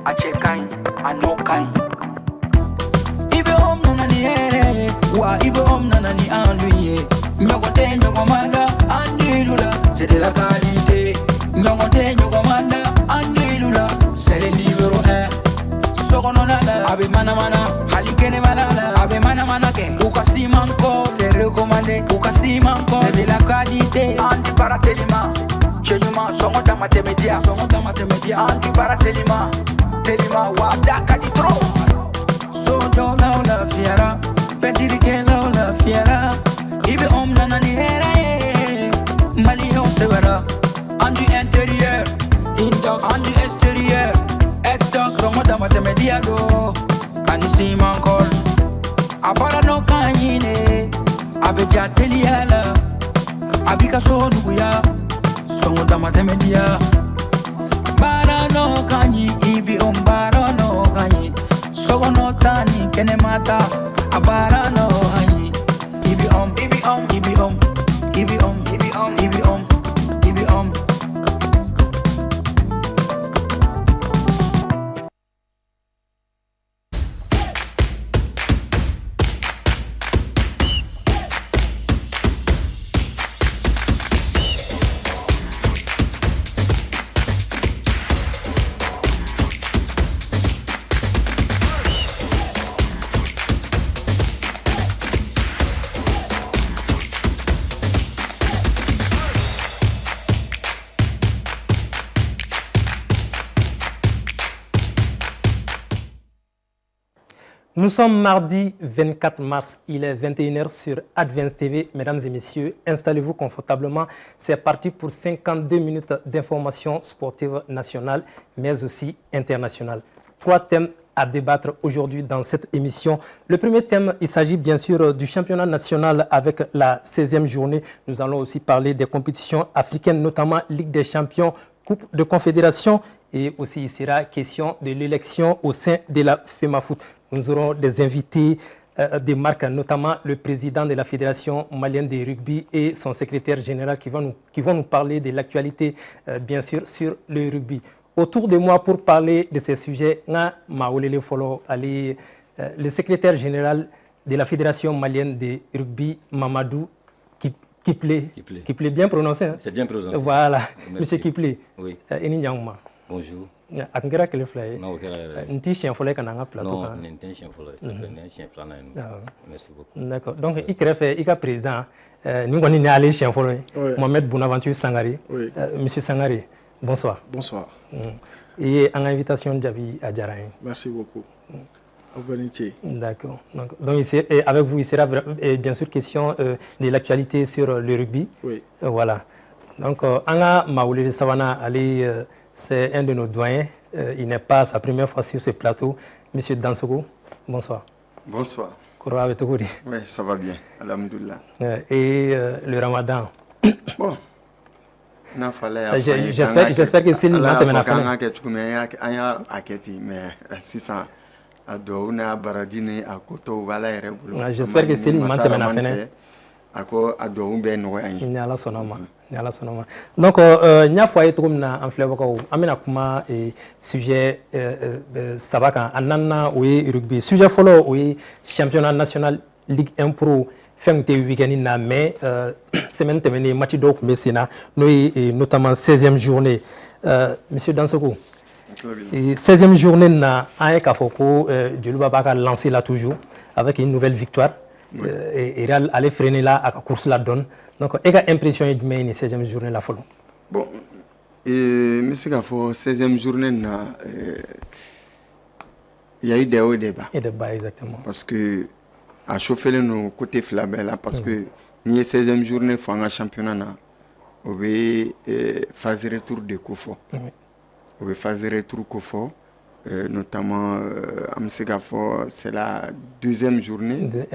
a cɛ ka ɲi a n'o ka ɲi. I bɛ om nana ni hɛrɛ ye wa I bɛ om nana ni an dun ye. Ɲɔgɔn tɛ ɲɔgɔn man da an dilu la c'est de la qualité. Ɲɔgɔn tɛ ɲɔgɔn man da an dilu la c'est le numéro 1. Sokɔnɔna la a bɛ manamana hali kɛnɛmana la a bɛ manamana kɛ. U ka siman kɔ c'est recommandé. U ka siman kɔ c'est de la qualité. An di baara telima cɛ ɲuman sɔngɔ dama tɛmɛ diya. Sɔngɔ dama tɛmɛ diya. An di baara telima wa da ka di trop. Sojɔlaw lafiyara pɛntirikɛlaw lafiyara I bɛ om nana ni hɛrɛ ye maliyɛnw sɛbɛra. An du intérieur indox an du extérieur extox sɔngɔ dama tɛmɛ diya do ani siman kɔl. A baara n'o ka ɲi ne a bɛ ja teliya la a b'i ka so nuguya sɔngɔ dama tɛmɛ diya. Baara n'o ka ɲi I bɛ om baara n'o ka ɲi sokɔnɔ ta ni kɛnɛma ta a baara n'o ka ɲi I bɛ om I bɛ om I bɛ om I bɛ om I bɛ om I bɛ om I bɛ om. Nous sommes mardi 24 mars, il est 21h sur Advance TV. Mesdames et messieurs, installez-vous confortablement. C'est parti pour 52 minutes d'information sportive nationale, mais aussi internationale. 3 thèmes à débattre aujourd'hui dans cette émission. Le premier thème, il s'agit bien sûr du championnat national avec la 16e journée. Nous allons aussi parler des compétitions africaines, notamment Ligue des champions, Coupe de confédération et aussi il sera question de l'élection au sein de la FEMAFOOT. Nous aurons des invités des marques, notamment le président de la Fédération malienne de rugby et son secrétaire général qui vont nous parler de l'actualité, bien sûr, sur le rugby. Autour de moi, pour parler de ces sujets, le secrétaire général de la Fédération malienne de rugby, Mamadou Kiplé, bien prononcé. Hein? C'est bien prononcé. Voilà, monsieur Kiplé. Oui. Bonjour. Akira kele fly. Non, nti chien folé kana nga plateau. Non, nti chien folé, c'est un chien plané. Merci beaucoup. D'accord. Donc il crée fait il président nous on est allé chien folé. Mohamed Bonaventure Sangari. Oui. Monsieur Sangari, bonsoir. Bonsoir. Et en invitation Javi Adjarain. Merci beaucoup. D'accord. Donc ici, avec vous, il sera bien sûr question de l'actualité sur le rugby. Oui. Voilà. Donc, Anga Maoulé Savana Ali, c'est un de nos doyens. Il n'est pas sa première fois sur ce plateau. Monsieur Dansoko, bonsoir. Bonsoir. Oui, ça va bien. Alhamdoulilah. Et le Ramadan. Bon. J'espère que c'est le Ramadan. J'espère que c'est le Ramadan. Donc, il y a fois en fleuve amena kuma sujet sabaka anana oui rugby sujet follow oui championnat national Ligue 1 Pro fin de week-end na mais semaine terminée match donc Messina notamment 16e journée monsieur Dansoko 16e journée na Aeka Foko Dioulouba Baka lancé là toujours avec une nouvelle victoire. Oui. Et Real allait freiner là à la course la donne. Donc, quelle impression est de la 16e journée la folle? Bon, mais c'est qu'à 16e journée, il y a eu des hauts et des bas. Et des bas, exactement. Parce que, à chauffer nos côtés flabés là, parce que, ni 16e journée, il faut un championnat, on veut faire le retour de Kofo. On veut faire le retour de Kofo. Notamment c'est la 2e journée de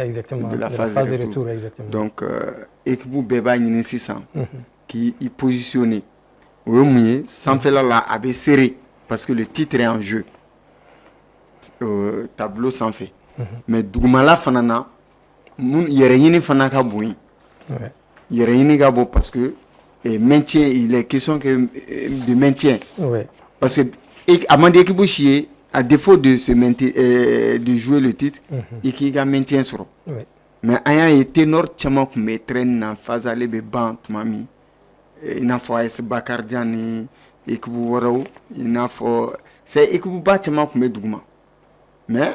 la phase de retour. Donc, Ekibou Beba Nini 600 qui est positionné au mieux, sans faire là, avec serré, parce que le titre est en jeu. Tableau sans fait. Mais Dougmala Fanana, il y a rien Fanaka Boui. Il y a rien parce que maintien, il est question de maintien. Parce que Amandi Ekibouchier, à défaut de de jouer le titre, et qui a maintien sur. Mais il a été ténor tellement que mes traînes en phase aller be ban mami. Il n'a pas esse Bakardiani et que vous voyez, il n'a pas c'est et que vous battez tellement que mes dougma. Mais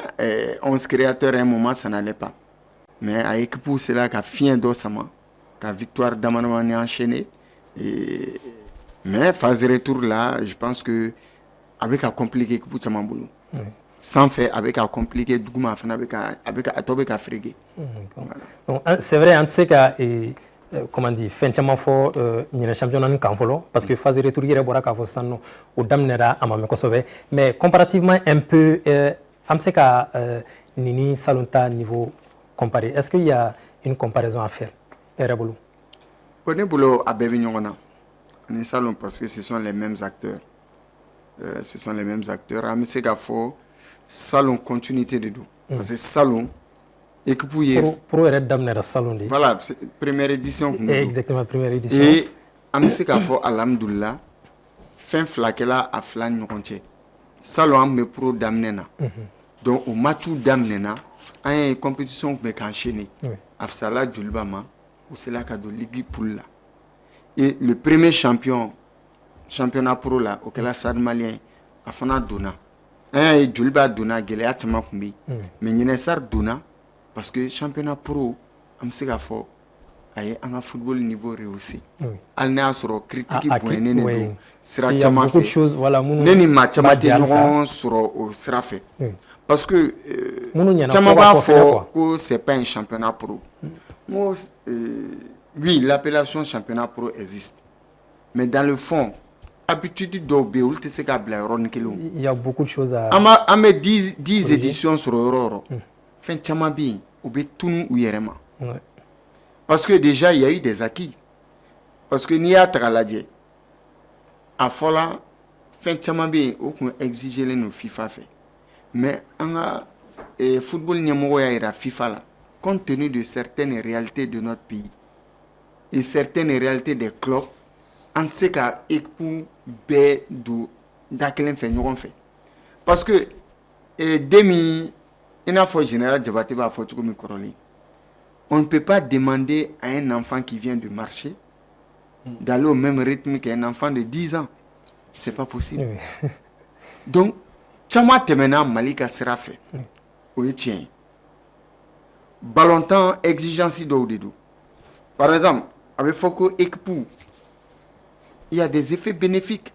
11 créateurs à un moment ça n'allait pas. Mais avec pour cela qu'a fin d'osama, qu'a victoire d'Amanouani enchaîné. Mais phase retour là, je pense que avec un compliqué que pour Tchamanboulou. Sans faire avec un compliqué dougma, avec un tobe qu'a frigué. Donc c'est vrai, en tout cas, comment dire, fin de fois, il y a un championnat en Canfolo, parce que phase retour, il y a un championnat au Damnera à Mamekosove. Mais comparativement un peu, Amseka Nini Salonta niveau comparé, est-ce qu'il y a une comparaison à faire? Erabolo. On est boulot à Bébignona. On est salon parce que ce sont les mêmes acteurs. Ce sont les mêmes acteurs. Amseka Fo, salon continuité de tout. Parce que salon. Et que pour être Damnera salon. Voilà, première édition. Exactement, première édition. Et Amseka Fo, alhamdoulilah, fin flaquela à flan nyonche. Salon me pro damnena. Donc au match damnena, il y a une compétition qui est enchaînée. Afsala Djulbama, ou c'est là qu'il y a de Ligue pour là. Et le premier championnat pro là, auquel la Sad Malien a fait un dona. Il y a Djulba dona, Gelea Tamakumbi. Mais il y a un sar dona, parce que championnat pro, Amseka Fo, il y a un football niveau réussi. Il y a une critique pour un sera beaucoup de choses voilà neni match sur au sera fait parce que Tchamaba faut c'est pas un championnat pro. Oui, l'appellation championnat pro existe, mais dans le fond habitude d'obé ou te seka blaron kilo il y a beaucoup de choses à ama 10 éditions sur Euro fin Tchamabi obé tout ou yerema parce que déjà il y a eu des acquis parce que ni a traladie a fola fin Tchamabi ou qu'on exigeait les nos FIFA fait mais en a football nyamoro ya ira FIFA là compte tenu de certaines réalités de notre pays et certaines réalités des clubs en ce cas écoute bé du d'akelen fait nous fait parce que demi il a faut général Diabaté va faut comme coroli on ne peut pas demander à un enfant qui vient de marcher d'aller au même rythme qu'un enfant de 10 ans. C'est pas possible. Donc, Tchama Temena Malika sera fait. Oui, tiens. Ballontan, exigence d'Oudidou. Par exemple, avec Foko Ekpou, il y a des effets bénéfiques.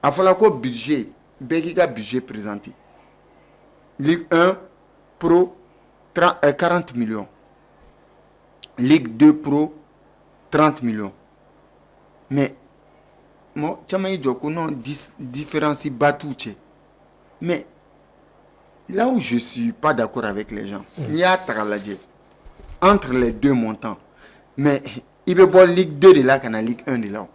Il faut que budget, Bégiga budget présenté. Ligue 1 Pro, 40 millions. Ligue 2 Pro, 30 millions. Mais, moi, tu m'as dit que non différencie Batouche. Mais, là où je ne suis pas d'accord avec les gens, il y a Taraladje entre les deux montants. Mais, il veut voir Ligue 2 de là qu'en a Ligue 1 de là.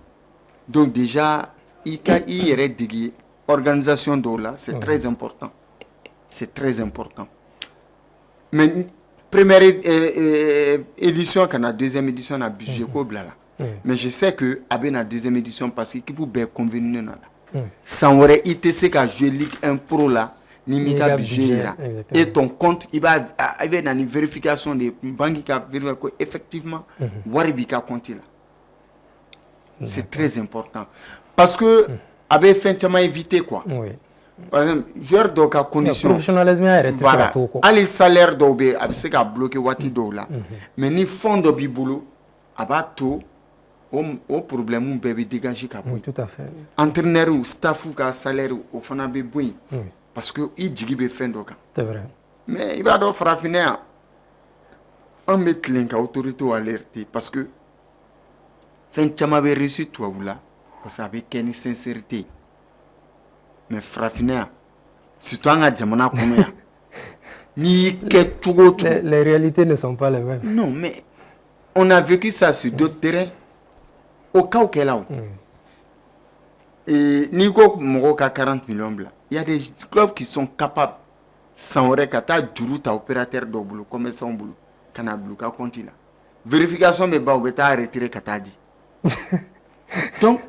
Donc, déjà, il y a une organisation de là, c'est très important. C'est très important. Mais, première édition, qu'on a deuxième édition, on a budget là. Mais je sais que avec la deuxième édition parce qu'il peut bien convenir là. Sans aurait ITC qui joué Ligue 1 Pro là, limite budget là. Et ton compte il va avec une vérification des banques qui vérifient que effectivement Waribika compte là. C'est très important parce que avec fin éviter quoi. Par exemple, joueur de cas condition voilà. Allez salaire d'obé avec ce qui a bloqué Wati do là. Mais ni fond de bibolo abato au problème où bébé dégagé oui, tout à fait. Entraîneur ou staff ou salaire au fana be boui parce que il digi be fin doka. C'est vrai. Mais il va do frafiner on met l'enca autorité ou alerter parce que fin chama be reçu toi ou là parce que avec une sincérité. Mais frafiner surtout en jamana comme ni que les réalités ne sont pas les mêmes. Non, mais on a vécu ça sur d'autres terrains. Au cas où qu'elle a. Et Nico Moroka 40 millions blancs. Il y a des clubs qui sont capables, sans aurait qu'à ta duruta opérateur de boulot, comme ça on boulot, qu'on a bloqué à continent. Vérification, mais bah, on va retirer qu'à dit. Donc,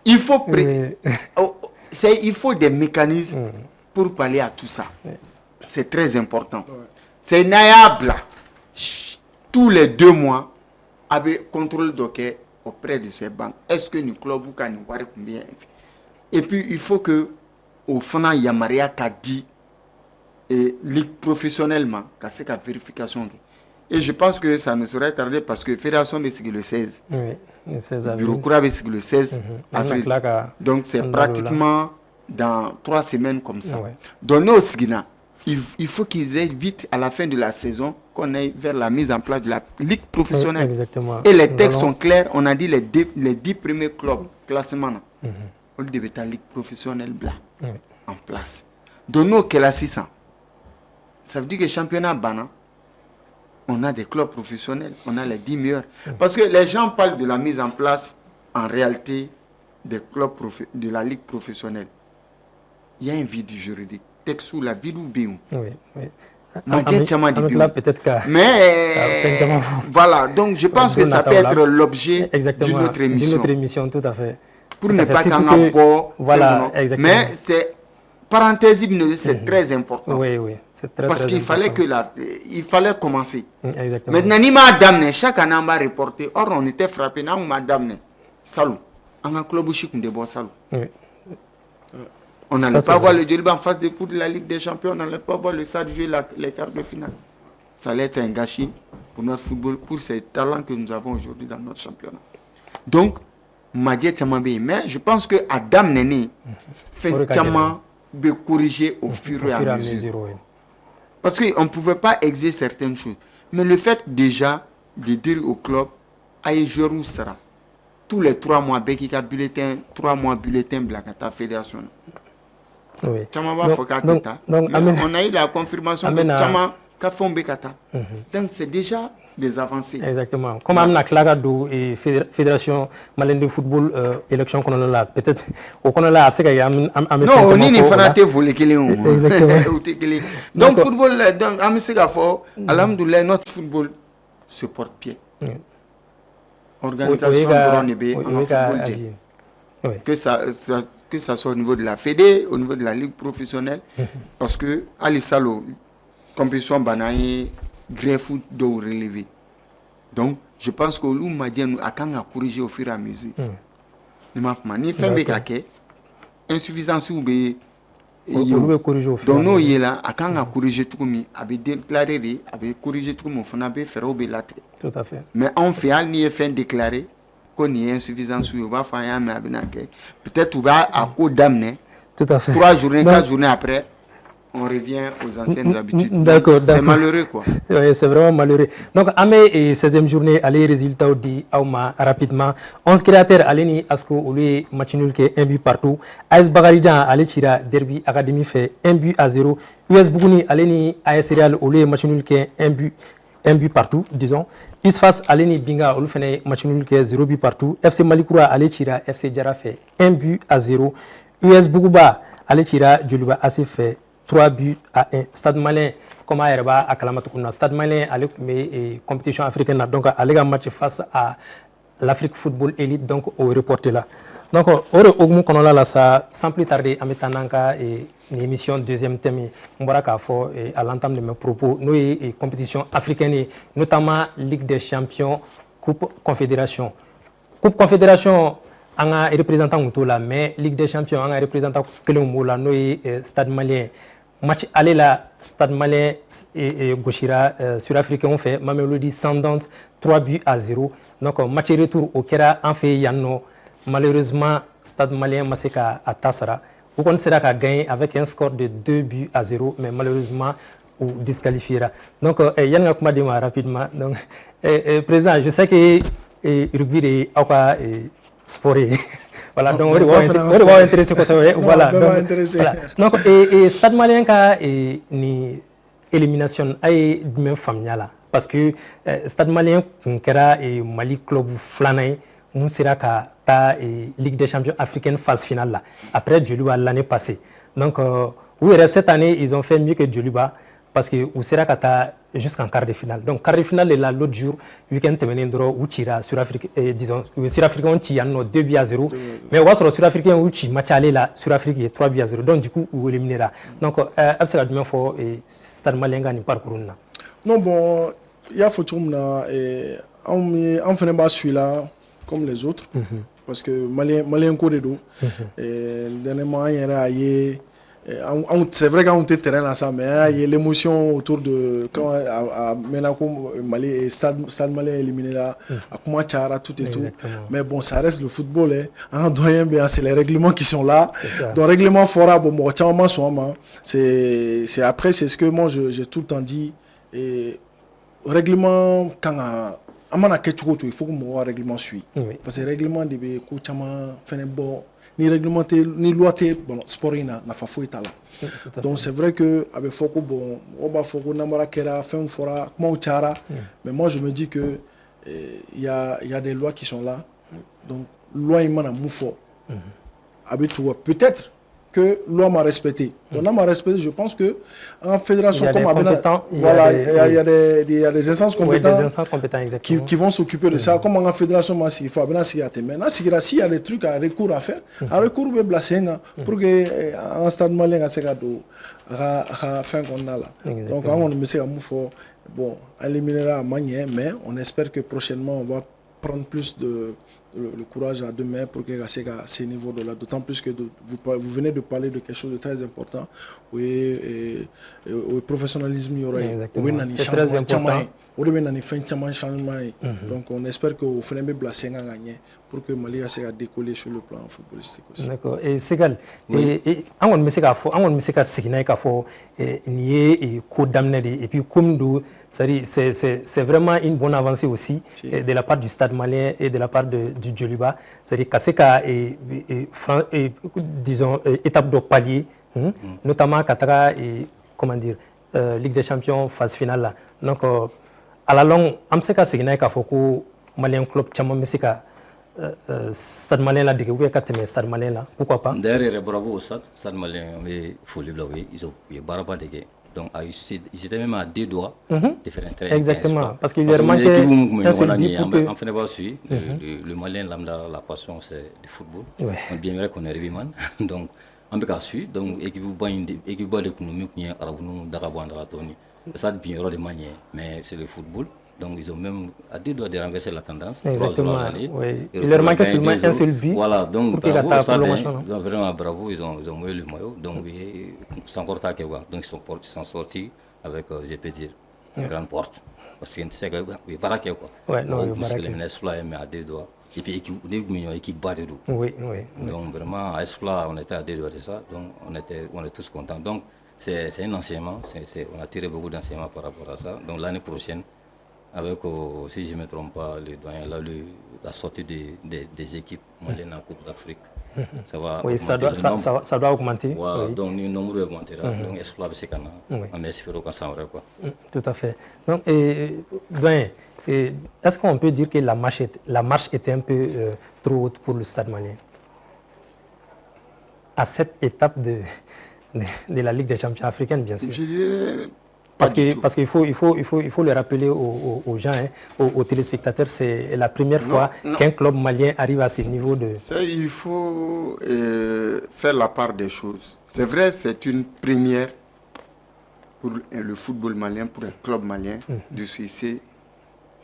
il faut il faut des mécanismes pour pallier à tout ça. C'est très important. C'est Nayabla. Tous les 2 mois, avec contrôle d'hockey auprès de ces banques. Est-ce que nous club ou nous voir combien? Et puis il faut que au Fana Yamaria qu'a dit ligue professionnellement, qu'a fait la vérification. Et je pense que ça ne serait tardé parce que Fédération est le 16. Oui, le 16 avril. Bureau Koura est le 16 avril. Donc c'est pratiquement dans 3 semaines comme ça. Donc nous, il faut qu'ils aient vite à la fin de la saison qu'on aille vers la mise en place de la ligue professionnelle. Exactement. Et les textes sont clairs. On a dit les 10 premiers clubs classement. On devait être la ligue professionnelle en place. Donc nous, qu'elle a 600. Ça veut dire que le championnat Bana, on a des clubs professionnels, on a les 10 meilleurs. Parce que les gens parlent de la mise en place, en réalité, des clubs de la ligue professionnelle. Il y a un vide juridique. Texou, la vide ou bien. Oui. Mais voilà, donc je pense que ça peut être l'objet d'une autre émission. D'une autre émission, tout à fait. Pour ne pas qu'un rapport. Voilà, exactement. Mais c'est parenthèse, c'est très important. Oui. Parce qu'il fallait il fallait commencer. Exactement. Maintenant, ni madame, chaque année, on va reporter. Or, on était frappé. Non, madame, salon. On a un club où de bon salon. On n'allait pas voir le Djoliba en face des coups de la Ligue des Champions. On n'allait pas voir le SAD jouer les quarts de finale. Ça allait être un gâchis pour notre football, pour ces talents que nous avons aujourd'hui dans notre championnat. Donc, Madje Tchamabe, mais je pense que Adam Nene fait Tchama de corriger au fur et à mesure. Parce qu'on ne pouvait pas exiger certaines choses. Mais le fait déjà de dire au club, aïe, je sera tous les 3 mois, Bekika bulletin, 3 mois bulletin, Blakata Fédération. Oui. Donc, on a eu la confirmation que Tchama a fait un Bekata. Donc, c'est déjà des avancées. Exactement. Comme on a clairement et Fédération malienne de football élection qu'on a là, peut-être au qu'on a là, c'est qu'il y a non, on est fanatique volé qu'il est. Donc football, donc Amisega fort, alhamdoulilah notre football se porte pied. Organisation de en football. Que ça soit au niveau de la Fédé, au niveau de la ligue professionnelle, parce que Ali Salo, compétition banaye, grand foot doit relever. Donc, je pense que l'on m'a dit à corriger au fur et à mesure. Ni fait des insuffisance ou bien donc nous y là à quand corriger tout comme avait déclaré avait corrigé tout comme on avait fait au belâtre. Tout à fait. Mais on fait al ni fait déclarer qu'on y a insuffisance ou va faire un mais peut-être ou va à coup d'amener. Tout à fait. 3 journées, 4 journées après. On revient aux anciennes habitudes. D'accord. C'est malheureux, quoi. Oui, c'est vraiment malheureux. Donc, à mes 16e journée, les résultats dit Aouma rapidement. 11 créateurs, allez Asko, ou les match nul qui est 1 but partout. AS Bagaridjan, allez Chira, Derby Academy fait 1 but à 0. US Bougouni, allez AS Real, ou les match nul qui est 1 but partout, disons. Isfas, allez Binga, ou le match nul qui est 0 but partout. FC Malikoura, allez Chira, FC Djara fait 1 but à 0. US Bougouba, allez Chira, Djoliba AC fait 3 buts à 1. Stade Malien, comme à Erba, à Kalamatouna. Stade Malien, avec mes compétitions africaines, donc à un match face à l'Afrique Football Elite, donc au reporter là. Donc, ça, sans plus tarder, à mettre une émission deuxième thème, on va à l'entame de mes propos, nous et compétitions africaines, notamment Ligue des Champions, Coupe Confédération. Coupe Confédération, on a un représentant là, mais Ligue des Champions, on a un représentant que l'on a, nous et Stade Malien. Match aller là, Stade Malien et Gauchira sud-africain ont fait Mamelodi Sundowns 3 buts à 0. Donc match retour au Kera en fait Yanno. Malheureusement Stade Malien Maseka à Tassara. Vous connaissez qu'à gagner avec un score de 2 buts à 0, mais malheureusement ou disqualifiera. Donc Yann Akuma démarre rapidement. Donc président, je sais que rugby est encore sport. Voilà, donc on va intéresser quoi ça. Voilà. Donc Stade Malien ka ni élimination ay même famille là parce que Stade Malien kera Mali club flanay nous sera ka ta Ligue des Champions africaine phase finale là après Djoliba l'année passée. Donc oui, cette année ils ont fait mieux que Djoliba parce que u sera ka taa jusqu'en quart de finale. Donc quart de finale là l'autre jour week-end tɛmɛnen dɔrɔn u cira disons Sud-Africains ci yan nɔ 2-0 mais o b'a sɔrɔ Sud-Africains u ci match aller la Sud-Afrique ye 3-0 donc du coup u éliminera. Donc a bɛ se ka jumɛn fɔ Stade Malien ka nin parcours na? Non bon, il y a cogo min na an fana b'a suivre là comme les autres parce que malien ko de do dernièrement an yɛrɛ a ye c'est vrai qu'on était terrain là ça, mais il y a l'émotion autour de quand maintenant Mali stade malien éliminé là, à comment Tchara tout et tout. Mais bon, ça reste le football. Hein. C'est les règlements qui sont là. Donc règlement fora bon c'est après c'est ce que moi j'ai tout le temps dit et règlement quand il faut que mon règlement suit. Parce que le règlement de bon ni réglementé ni loi bon sport ina na fa fo itala. Donc c'est vrai que avec foko bon on va foko namara kera fin fora comment Tchara mais moi je me dis que il y a des lois qui sont là. Donc loi imana moufo. Peut-être que loi m'a respecté. Donc là m'a respecté, je pense que en fédération comme voilà, il y a des instances compétentes qui vont s'occuper de ça. Comme en fédération il faut maintenant s'il y a des trucs à recours à faire, à recours be blaser pour que en stade malien ça ga fin qu'on a là. Donc on me sait bon éliminera à Magné mais on espère que prochainement on va prendre plus de le courage à deux mains pour que ces niveaux de là, d'autant plus que vous venez de parler de quelque chose de très important. Oui, le professionnalisme il y aura c'est très important. Donc on espère que vous ferez blesser à gagner pour que Mali a décollé sur le plan footballistique aussi. D'accord. Et Segal, on me sait qu'à Signaï qu'à fort nier code d'amener et puis comme c'est vraiment une bonne avancée aussi de la part du Stade Malien et de la part du Djoliba. C'est-à-dire qu'à disons étape de palier, notamment Katara et comment dire Ligue des Champions phase finale là. Donc à la longue, on sait qu'à Signaï qu'à fort que Malien club Tchama me sait qu'à Stade Malien là dégueu qu'à Stade Malien là, pourquoi pas? Derrière bravo au Stade Malien, mais faut le blâmer, ils ont baraba dégueu. Donc ils étaient même à 2 doigts de faire un très exactement parce qu'il leur manquait un seul but pour que... En fait, le Malien lambda la passion c'est le football. On bien vrai qu'on est Ribiman donc on peut qu'à suivre donc équipe économique qui est à nous d'Arabouan dans la Tony ça bien de manière mais c'est le football. Donc ils ont même à 2 doigts de renverser la tendance. Exactement. Il leur manquait seulement un seul but. Voilà, donc bravo, vraiment bravo, ils ont mouillé le maillot. Donc sans encore taquer quoi. Donc ils sont sortis avec, je peux dire, une grande porte. Parce que c'est que oui, baraqué quoi. Ouais, non, parce que les Esplat mais à 2 doigts. Et puis équipe bat de dos. Oui. Donc vraiment à Esplat on était à 2 doigts de ça. Donc on est tous contents. Donc c'est un enseignement. On a tiré beaucoup d'enseignements par rapport à ça. Donc l'année prochaine. Avec, si je ne me trompe pas, les doyens, là, la sortie des équipes maliennes en Coupe d'Afrique. Ça va oui, ça doit augmenter. Voilà, oui. donc le nombre augmentera. Donc, exploit, c'est qu'on a. On espère qu'on s'en va. Tout à fait. Donc, doyen, est-ce qu'on peut dire que la marche était un peu trop haute pour le Stade malien à cette étape de la Ligue des champions africaine, bien sûr? Je dirais... Parce qu'il faut le rappeler aux gens, aux téléspectateurs, c'est la première fois qu'un club malien arrive à ce niveau de... Ça, il faut faire la part des choses. C'est vrai, c'est une première pour le football malien, pour un club malien, de se hisser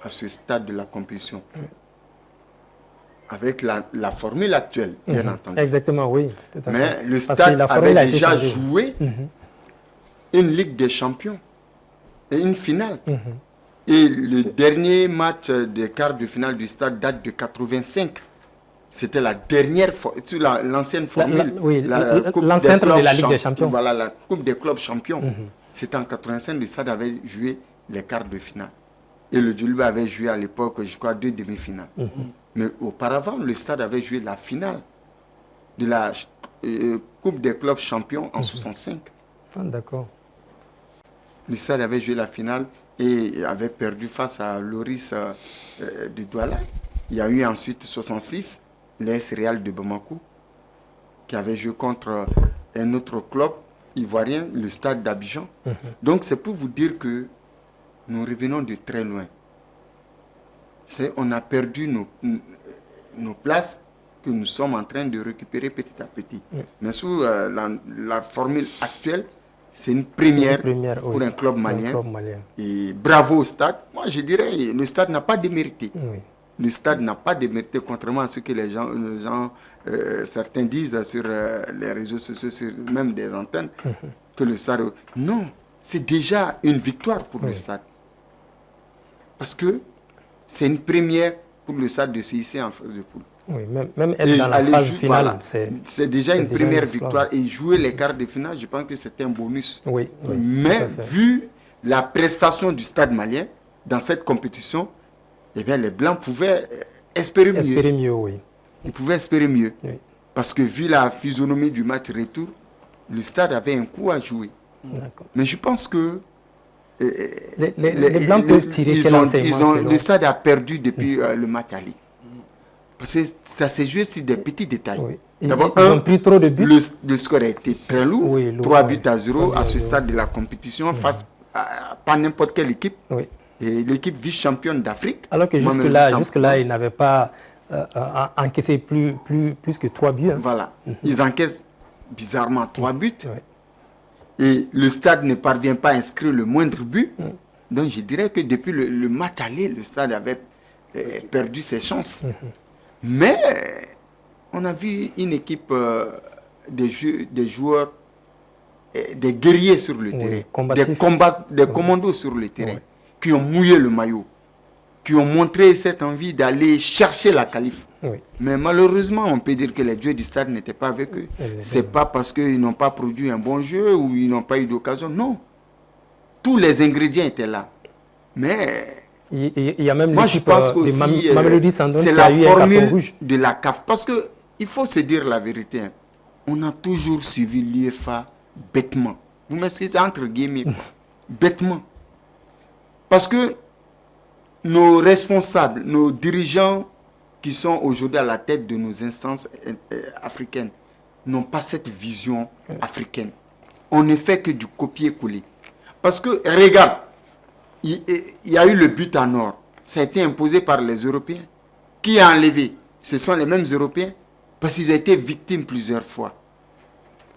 à ce stade de la compétition. Avec la formule actuelle, bien entendu. Exactement, oui. Mais le stade avait déjà joué une Ligue des champions. Et une finale. Et le dernier match des quarts de finale du stade date de 85. C'était la dernière fois, l'ancienne formule. L'ancêtre de la Ligue des champions. Voilà, la Coupe des clubs champions. C'était en 85, le stade avait joué les quarts de finale. Et le Djoliba avait joué à l'époque, je crois, 2 demi-finales. Mais auparavant, le stade avait joué la finale de la Coupe des clubs champions en 65. Ah, d'accord. Le Stade avait joué la finale et avait perdu face à Loris de Douala. Il y a eu ensuite 66, l'AS Real de Bamako, qui avait joué contre un autre club ivoirien, le stade d'Abidjan. Donc c'est pour vous dire que nous revenons de très loin. On a perdu nos places que nous sommes en train de récupérer petit à petit. Mais sous la formule actuelle, c'est une première pour un club malien. Et bravo au stade. Moi, je dirais, le stade n'a pas démérité. Le stade n'a pas démérité, contrairement à ce que les gens certains disent sur les réseaux sociaux, même des antennes, que le stade... Non, c'est déjà une victoire pour le stade. Parce que c'est une première pour le stade de CIC en phase de poule. Oui, même être dans la phase finale, c'est déjà une première victoire. Et jouer les quarts de finale, je pense que c'était un bonus. Mais vu la prestation du stade malien dans cette compétition, eh bien, les Blancs pouvaient espérer mieux. Ils pouvaient espérer mieux. Parce que vu la physionomie du match retour, le stade avait un coup à jouer. Mais je pense que les Blancs peuvent tirer le stade a perdu depuis le match aller. Parce que ça s'est joué sur des petits détails. D'abord, ils ont pris trop de buts. Le score a été très lourd. 3 buts à 0 à ce stade de la compétition face à pas n'importe quelle équipe. Et l'équipe vice-championne d'Afrique. Alors que jusque-là, ils n'avaient pas encaissé plus que 3 buts. Voilà. Ils encaissent bizarrement 3 buts. Et le stade ne parvient pas à inscrire le moindre but. Donc je dirais que depuis le match aller, le stade avait perdu ses chances. Mais on a vu une équipe des joueurs, des guerriers sur le terrain, des commandos sur le terrain, qui ont mouillé le maillot, qui ont montré cette envie d'aller chercher la qualif. Mais malheureusement, on peut dire que les dieux du stade n'étaient pas avec eux. Ce n'est pas parce qu'ils n'ont pas produit un bon jeu ou ils n'ont pas eu d'occasion. Non. Tous les ingrédients étaient là. Mais il y a même moi, je pense aussi c'est la formule de la CAF. Parce qu'il faut se dire la vérité. Hein. On a toujours suivi l'UEFA bêtement. Vous m'excusez, entre guillemets. Bêtement. Parce que nos responsables, nos dirigeants qui sont aujourd'hui à la tête de nos instances africaines n'ont pas cette vision africaine. On ne fait que du copier-coller. Parce que, regarde, il y a eu le but en or. Ça a été imposé par les Européens. Qui a enlevé? Ce sont les mêmes Européens. Parce qu'ils ont été victimes plusieurs fois.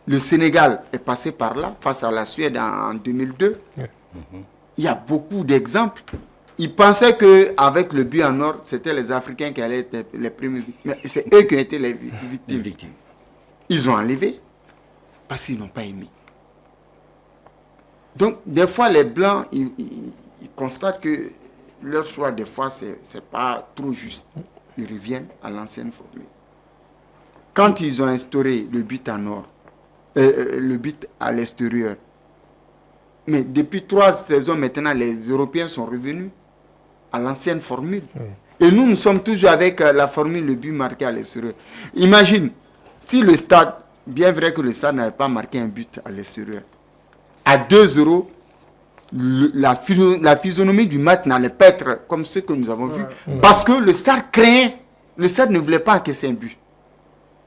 Le Sénégal est passé par là, face à la Suède en 2002. Il y a beaucoup d'exemples. Ils pensaient qu'avec le but en or, c'était les Africains qui allaient être les premiers victimes. Mais c'est eux qui ont été les victimes. Ils ont enlevé parce qu'ils n'ont pas aimé. Donc, des fois, les Blancs, ils constatent que leur choix, des fois, ce n'est pas trop juste. Ils reviennent à l'ancienne formule. Quand ils ont instauré le but en or, le but à l'extérieur, mais depuis 3 saisons maintenant, les Européens sont revenus à l'ancienne formule. Et nous sommes toujours avec la formule le but marqué à l'extérieur. Imagine, si le stade, bien vrai que le stade n'avait pas marqué un but à l'extérieur, à 2-0, la physionomie du match n'allait pas être comme ce que nous avons vu. Parce que le stade craignait, le stade ne voulait pas encaisser un but.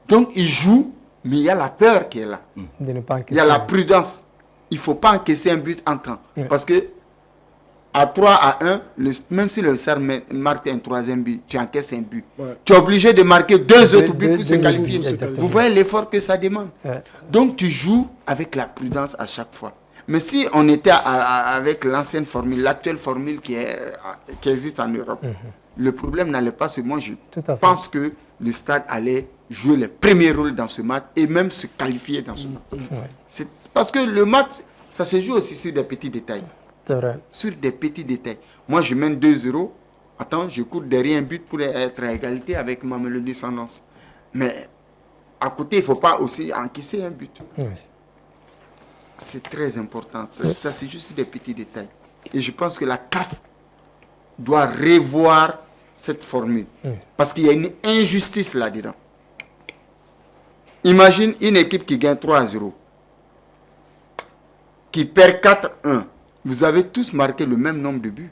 Donc il joue, mais il y a la peur qui est là. Il y a la prudence. Il ne faut pas encaisser un but entrant. Parce que à 3-1, même si le stade marque un 3e but, tu encaisses un but. Tu es obligé de marquer 2 autres buts pour se qualifier. Vous voyez l'effort que ça demande. Donc tu joues avec la prudence à chaque fois. Mais si on était avec l'ancienne formule, l'actuelle formule qui existe en Europe, le problème n'allait pas se moi. Je pense que le stade allait jouer le premier rôle dans ce match et même se qualifier dans ce match. Parce que le match, ça se joue aussi sur des petits détails. C'est vrai. Sur des petits détails. Moi, je mène 2-0. Attends, je cours derrière un but pour être à égalité avec Mamelodi Sundowns. Mais à côté, il ne faut pas aussi encaisser un but. C'est très important. Ça c'est juste des petits détails. Et je pense que la CAF doit revoir cette formule. Parce qu'il y a une injustice là-dedans. Imagine une équipe qui gagne 3-0, qui perd 4-1. Vous avez tous marqué le même nombre de buts.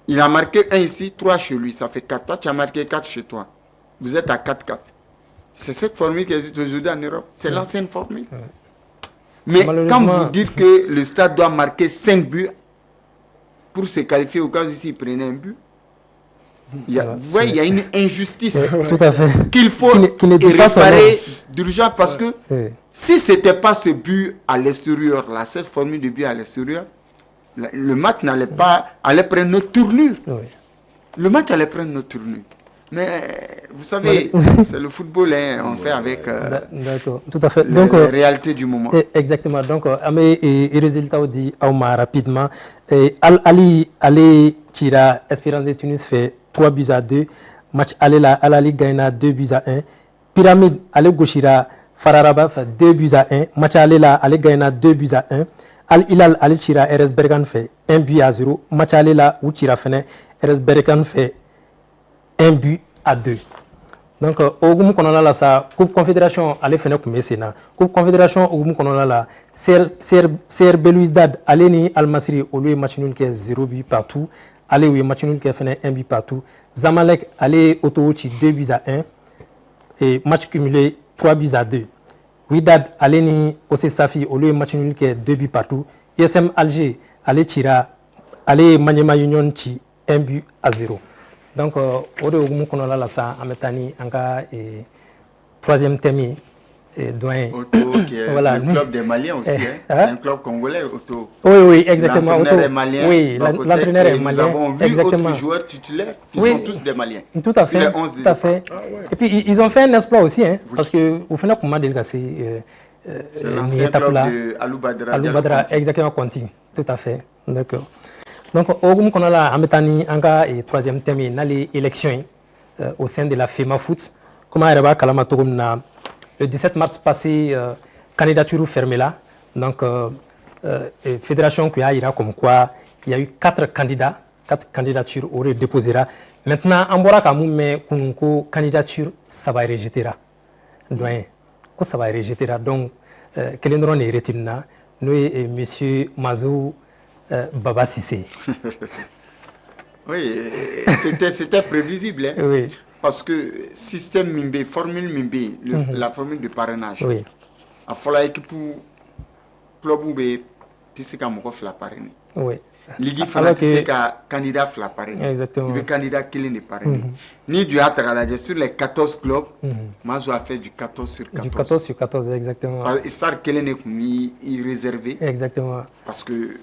Il a marqué 1 ici, 3 chez lui. Ça fait 4. Toi, tu as marqué 4 chez toi. Vous êtes à 4-4. C'est cette formule qui existe aujourd'hui en Europe. C'est l'ancienne formule. Mais quand vous dites que le Stade doit marquer 5 buts pour se qualifier, au cas où s'il prenait un but, vous voyez, il y a une injustice qu'il faut réparer d'urgence, parce que si ce n'était pas ce but à l'extérieur, cette formule de but à l'extérieur, le match allait prendre notre tournure. Le match allait prendre notre tournure. Mais vous savez, c'est le football, hein, on fait avec tout à fait. Donc, la réalité du moment. Exactement. Donc, les résultats dit rapidement. Ali Tira, Espérance de Tunis fait 3-2. Match aller la Ligue gagne 2-1. Pyramide, Ali Gauchira, Fararaba fait 2-1. Match aller gagne 2-1. Al-Hilal, Ali Tira, RS Bergan fait 1-0. Match aller la Outira Fene, RS Bergan fait 1-2. Donc, au Konona la sa Coupe Confédération, allez faire comme Messena. Coupe Confédération, au Konona la CR Belouizdad, allez ni Al-Masri, au lieu match nul qui est 0 but partout. Allez, oui, match nul qui est fait 1 but partout. Zamalek, allez, Otouchi 2-1. Et match cumulé 3-2. Wydad, allez ni Ose Safi, au lieu match nul qui est 2 buts partout. ISM Alger, allez Tira, allez Maniema Union, 1-0. Donc, au début, on a ça, en troisième thème, doyen. Auto, qui est voilà, le club des Maliens aussi, c'est un club congolais, Auto. Oui, exactement. L'entraîneur est malien. Oui, l'entraîneur est malien. Nous avons 8 autres joueurs titulaires qui sont tous des Maliens. Tout à fait. Tout à fait. Et puis, ils ont fait un exploit aussi, hein, parce que au final, comment dire, c'est l'ancien club de Alou Badra, exactement, Conti. Tout à fait. D'accord. Donc, au moment qu'on a la Ametani, et troisième thème, dans les élections au sein de la FEMA Foot, comment il y a le 17 mars passé, candidature fermée là. Donc, fédération qui a ira comme quoi il y a eu 4 candidatures auraient déposé là. Maintenant, en bora kamu mais kununko candidature ça va rejeter là. Donc, ça va rejeter là. Donc, quel est notre retenue nous et monsieur Mazou Baba Sissé. Oui, c'était prévisible. Hein? Oui. Parce que système Mimbe, formule Mimbe, la formule de parrainage. Oui. Il faut que pour club ou tu sais qu'à mon la parrainer. Oui. Ligue fana tu sais qu'à candidat la parrainer. Exactement. Le candidat qui est parrainé. Ni du Hataraladia sur les 14 clubs, Mazou a fait du 14 sur 14. Du 14 sur 14, exactement. Et ça, quel est réservé. Exactement. Parce que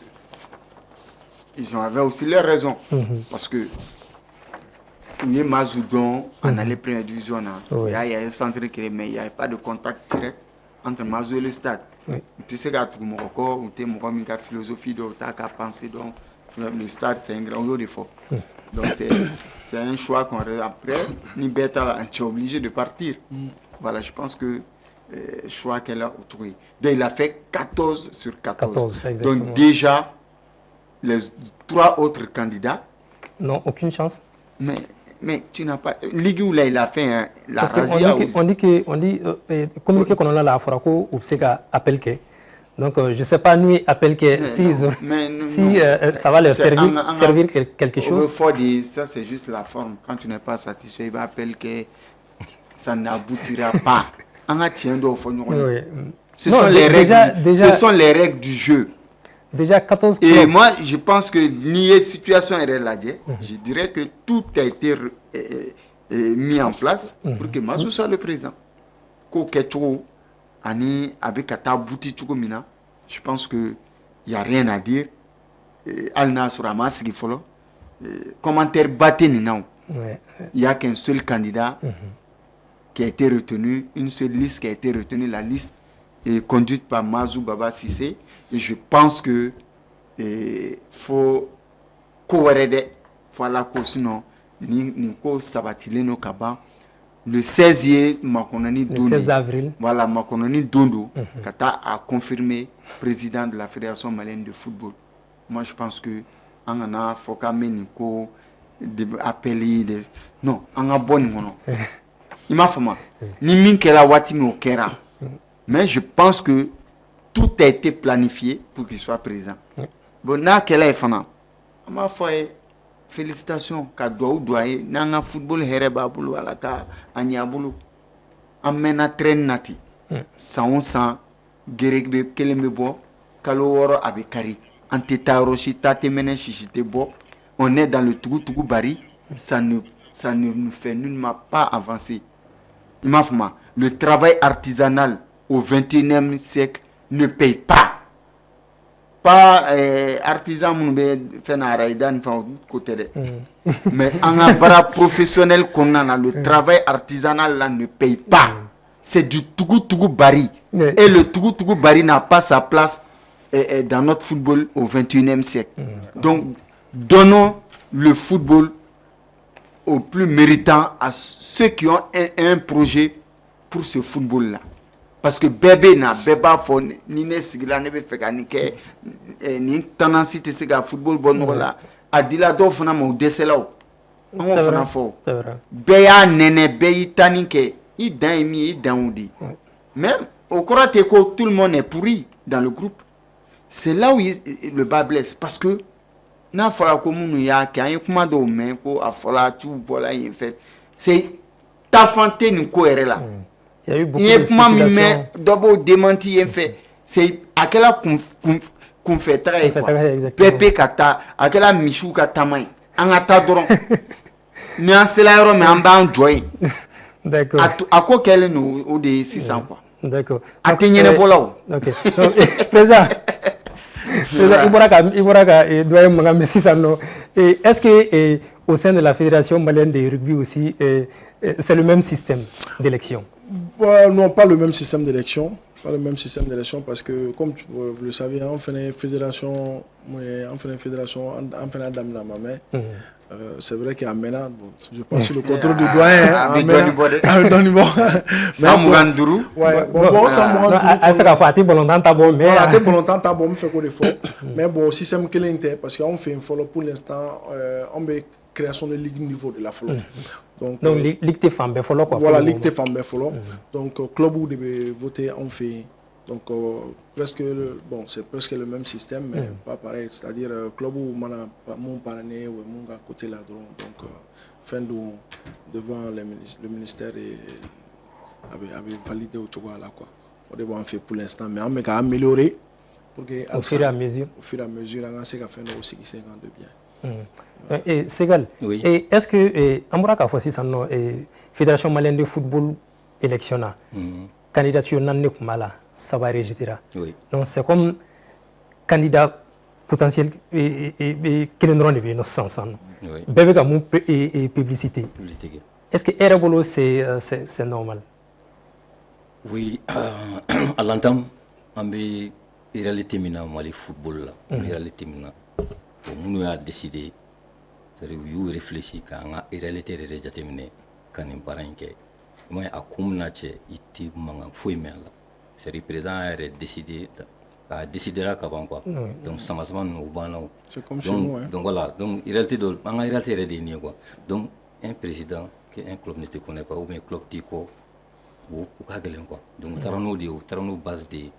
ils avaient aussi leurs raisons. Parce que il y a Mazoudon, on allait prendre la division. Il y a un centre qui mais il n'y a pas de contact direct entre Mazou et le stade. Tu sais que tu as une philosophie, tu as pensé, donc le stade c'est un grand jour de fort. Donc c'est un choix qu'on a après. Nibeta, tu es obligé de partir. Voilà, je pense que le choix qu'elle a trouvé. Donc il a fait 14 sur 14. Donc déjà, les 3 autres candidats non, aucune chance. Mais tu n'as pas. Ligue où là il a fait la razzia. On dit communiqué qu'on a la Forako ou c'est appel que. Donc je ne sais pas nous appel que si ça va leur servir quelque chose. Ça c'est juste la forme. Quand tu n'es pas satisfait, il va appeler que ça n'aboutira pas. Ce sont les règles du jeu. Déjà 14 clubs. Et moi, je pense que la situation est relâchée. Je dirais que tout a été mis en place pour que Mazou soit le président. Je pense qu'il n'y a rien à dire. Alna Surama Sigifolo. Commentaire batté, il n'y a qu'un seul candidat qui a été retenu, une seule liste qui a été retenue, la liste est conduite par Mazou Baba Sissé. Et je pense que faut couvrir voilà que sinon ni ko sabatile no kaba le 16 avril voilà Makononi Dondo Kata a confirmé président de la Fédération malienne de football. Moi je pense que on a faut quand même ko appeler des non on a bon non il m'a fait mal ni min kera wati mi okera mais je pense que tout a été planifié pour qu'il soit présent. Bon, là, quelle est la ma foi, félicitations, cadeau, doyen, n'a football, hereba, boulou, alaka, anya, boulou. Amena train nati. Ça, Gerekbe Kelembebo, Kaloworo Abekari, Antetaroshi, Tatemene Chichitebo. On est dans le Tougou Bari, ça ne nous fait nullement pas avancer. Le travail artisanal au XXIe siècle ne paye pas. Pas artisan côté mais en bras professionnel qu'on a, le travail artisanal là ne paye pas. C'est du Tougou Bari. Et le Tougou Bari n'a pas sa place dans notre football au XXIe siècle. Donc, donnons le football aux plus méritants, à ceux qui ont un projet pour ce football-là. Parce que bébé n'a bébé fo ni ne sigla ne be feka ni ke ni tenance te sega football bon là adila do fana mo desela o on fana fo be ya nene be itani ke i dan mi i dan udi même au croate ko tout le monde est pourri dans le groupe. C'est là où le bas blesse parce que na fala ko munu ya ke an kuma do men ko afola tout voilà il fait c'est ta fanté ni ko ere là. Il y a eu beaucoup de spéculations. D'abord démenti en fait. C'est à quelle qu'on fait travail quoi. Pepe kata, à quelle michou kata mai. En attendant. Mais en cela mais en bas en joie. D'accord. À quoi qu'elle nous au des 600 quoi. D'accord. Atteignez les bolao. OK. Président. Iboraka doit me 600. Et est-ce que au sein de la Fédération malienne de rugby aussi c'est le même système d'élection? Non, pas le même système d'élection. Pas le même système d'élection parce que, comme vous le savez, on fait une fédération, on fait un dame dans ma main. C'est vrai qu'il y a maintenant, bon, je pense sur le contrôle du doyen. Samourandourou. Ouais, bon, Samourandourou. Mais bon, système qui est parce qu'on fait un follow pour l'instant, on met création de ligue niveau de la flotte. Donc ligue des femmes follow quoi. Voilà, ligue des femmes follow. Donc club où devait voter on fait donc presque bon c'est presque le même système mais pas pareil, c'est-à-dire club où mon parrainé ou mon gars côté là donc fin devant le ministère et avait validé au Togo là quoi. On devait en faire pour l'instant mais on met qu'à améliorer pour que au fur et à mesure on a fait aussi qui 52 bien. Et Segal, oui. Et est-ce que Amoraka Fossi Sano Fédération malienne de football électionna candidature nan kumala ça va rejeter. Oui. Donc c'est comme candidat potentiel et qui ne rend pas nos sens. Oui. Bébé comme et publicité. Est-ce que Erebolo c'est normal? Oui, à l'entame, on a réalité mina le football là, réalité mina. On a décidé, c'est-à-dire qu'on réfléchit quand on a réalité déterminée quand on parle que moi à commun il était manga fouille mais là, c'est-à-dire président a décidé à décider là qu'avant quoi. Donc ça m'a semblé nous banaux. C'est comme chez nous. Donc voilà, donc réalité de, en réalité réalité quoi. Donc un président que un club ne te connaît pas ou bien club tico ou quoi. Donc tarano base de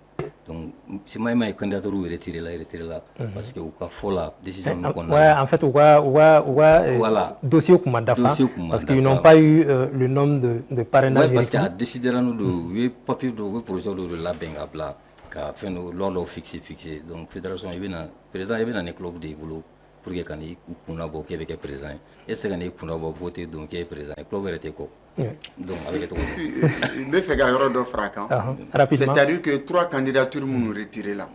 donc c'est moi ma candidature retirer là parce que au cas faut la décision nous qu'on a. Ouais, en fait voilà dossier comme dafa parce qu'ils n'ont pas eu le nombre de parrainages. Ouais, parce qu'à décider là nous de papier de projet de la benga bla qu'a fait nous l'ordre fixé donc fédération est bien président est bien dans les clubs de boulot pour que quand il kuna bo Québec président et c'est quand il kuna bo voter donc est président club était quoi. Donc avec tout me fait gagner de fracas. C'est-à-dire que 3 candidatures nous retiré là.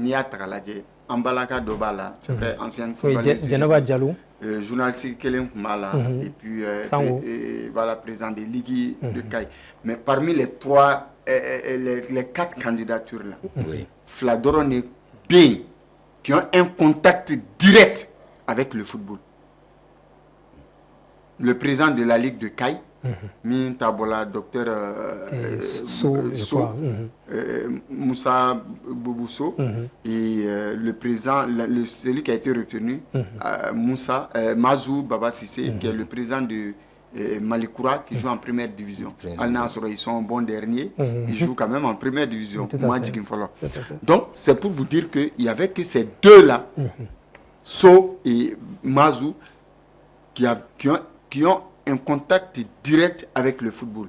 Ni à Takalajé, Ambalaka Dobala, c'est vrai ancienne footballeuse. Genova Diallo. Journaliste Kelen Mala et puis voilà président de Ligue de Caille. Mais parmi les 4 candidatures là, Fladoron et B qui ont un contact direct avec le football. Le président de la Ligue de Caille, Min Tabola, docteur Moussa Boubousso, et le président, celui qui a été retenu, Mazou Baba Sissé, qui est le président de Malikoura, qui joue en première division. Al Nasr, ils sont bons derniers, ils jouent quand même en première division. Donc, c'est pour vous dire qu'il n'y avait que ces deux-là, So et Mazou, qui ont un contact direct avec le football.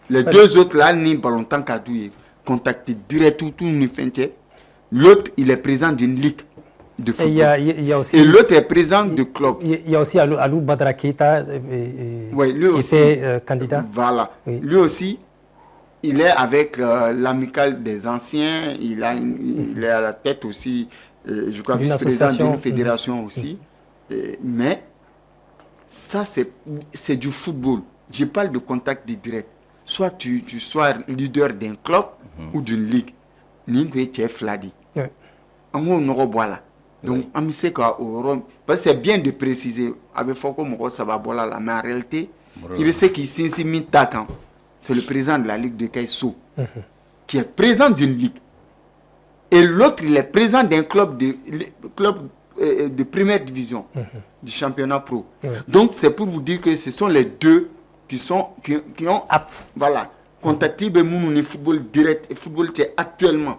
Les deux autres là, ni ballon tant qu'à douiller. contact direct tout nous fait. L'autre, il est président d'une ligue de football. Et l'autre est président de club. Il y a aussi Alou Badra Keita qui était candidat. Voilà. Oui. Lui aussi, il est avec l'amicale des anciens. Il est à la tête aussi, je crois, vice-président d'une fédération aussi. Mais ça, c'est du football. Je parle de contact direct. Soit tu sois leader d'un club ou d'une ligue. Tu es fladi. Donc, parce que c'est bien de préciser, avec Foko Moko Sababola, mais en réalité, il sait qu'il s'est mis Takan. C'est le président de la Ligue de Kaïsou, qui est président d'une ligue. Et l'autre, il est président d'un club de première division, du championnat pro. Donc, c'est pour vous dire que ce sont les deux qui ont aptes. Voilà. Contacté le football direct et football actuellement.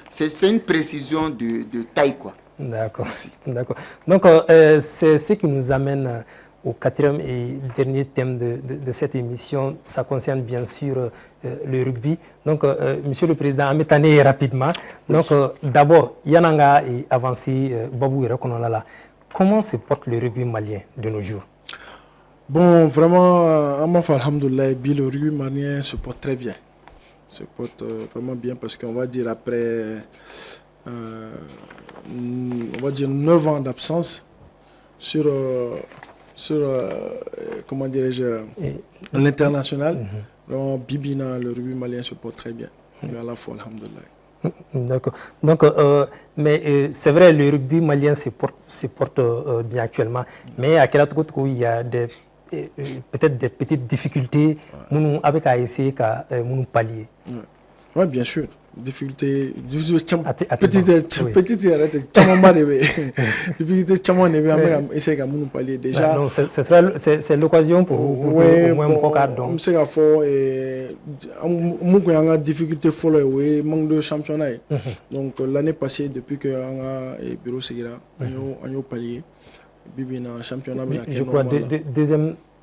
C'est une précision de taille, quoi. D'accord. Donc, c'est ce qui nous amène au quatrième et dernier thème de cette émission. Ça concerne bien sûr le rugby. Donc, Monsieur le Président, Amétané rapidement. Donc, d'abord, Yananga et avancé Babou Rekonolala. Comment se porte le rugby malien de nos jours? Bon, vraiment, alhamdoulilah, le rugby malien se porte très bien. Se porte vraiment bien parce qu'on va dire après on va dire 9 ans d'absence sur comment dirais-je, l'international, vraiment Bibina, le rugby malien se porte très bien. Et à la fois, alhamdoulilah. D'accord. Donc, mais c'est vrai, le rugby malien se porte bien actuellement, mais à quel autre côté il y a peut-être des petites difficultés avec à essayer qu'à pallier. Oui, bien sûr. Difficulté petite pallier déjà. C'est l'occasion pour on sait qu'à fort difficulté folle manque de championnat. Donc l'année passée, depuis que on a bureau Séguira, on a pallié bibina championnat. Je crois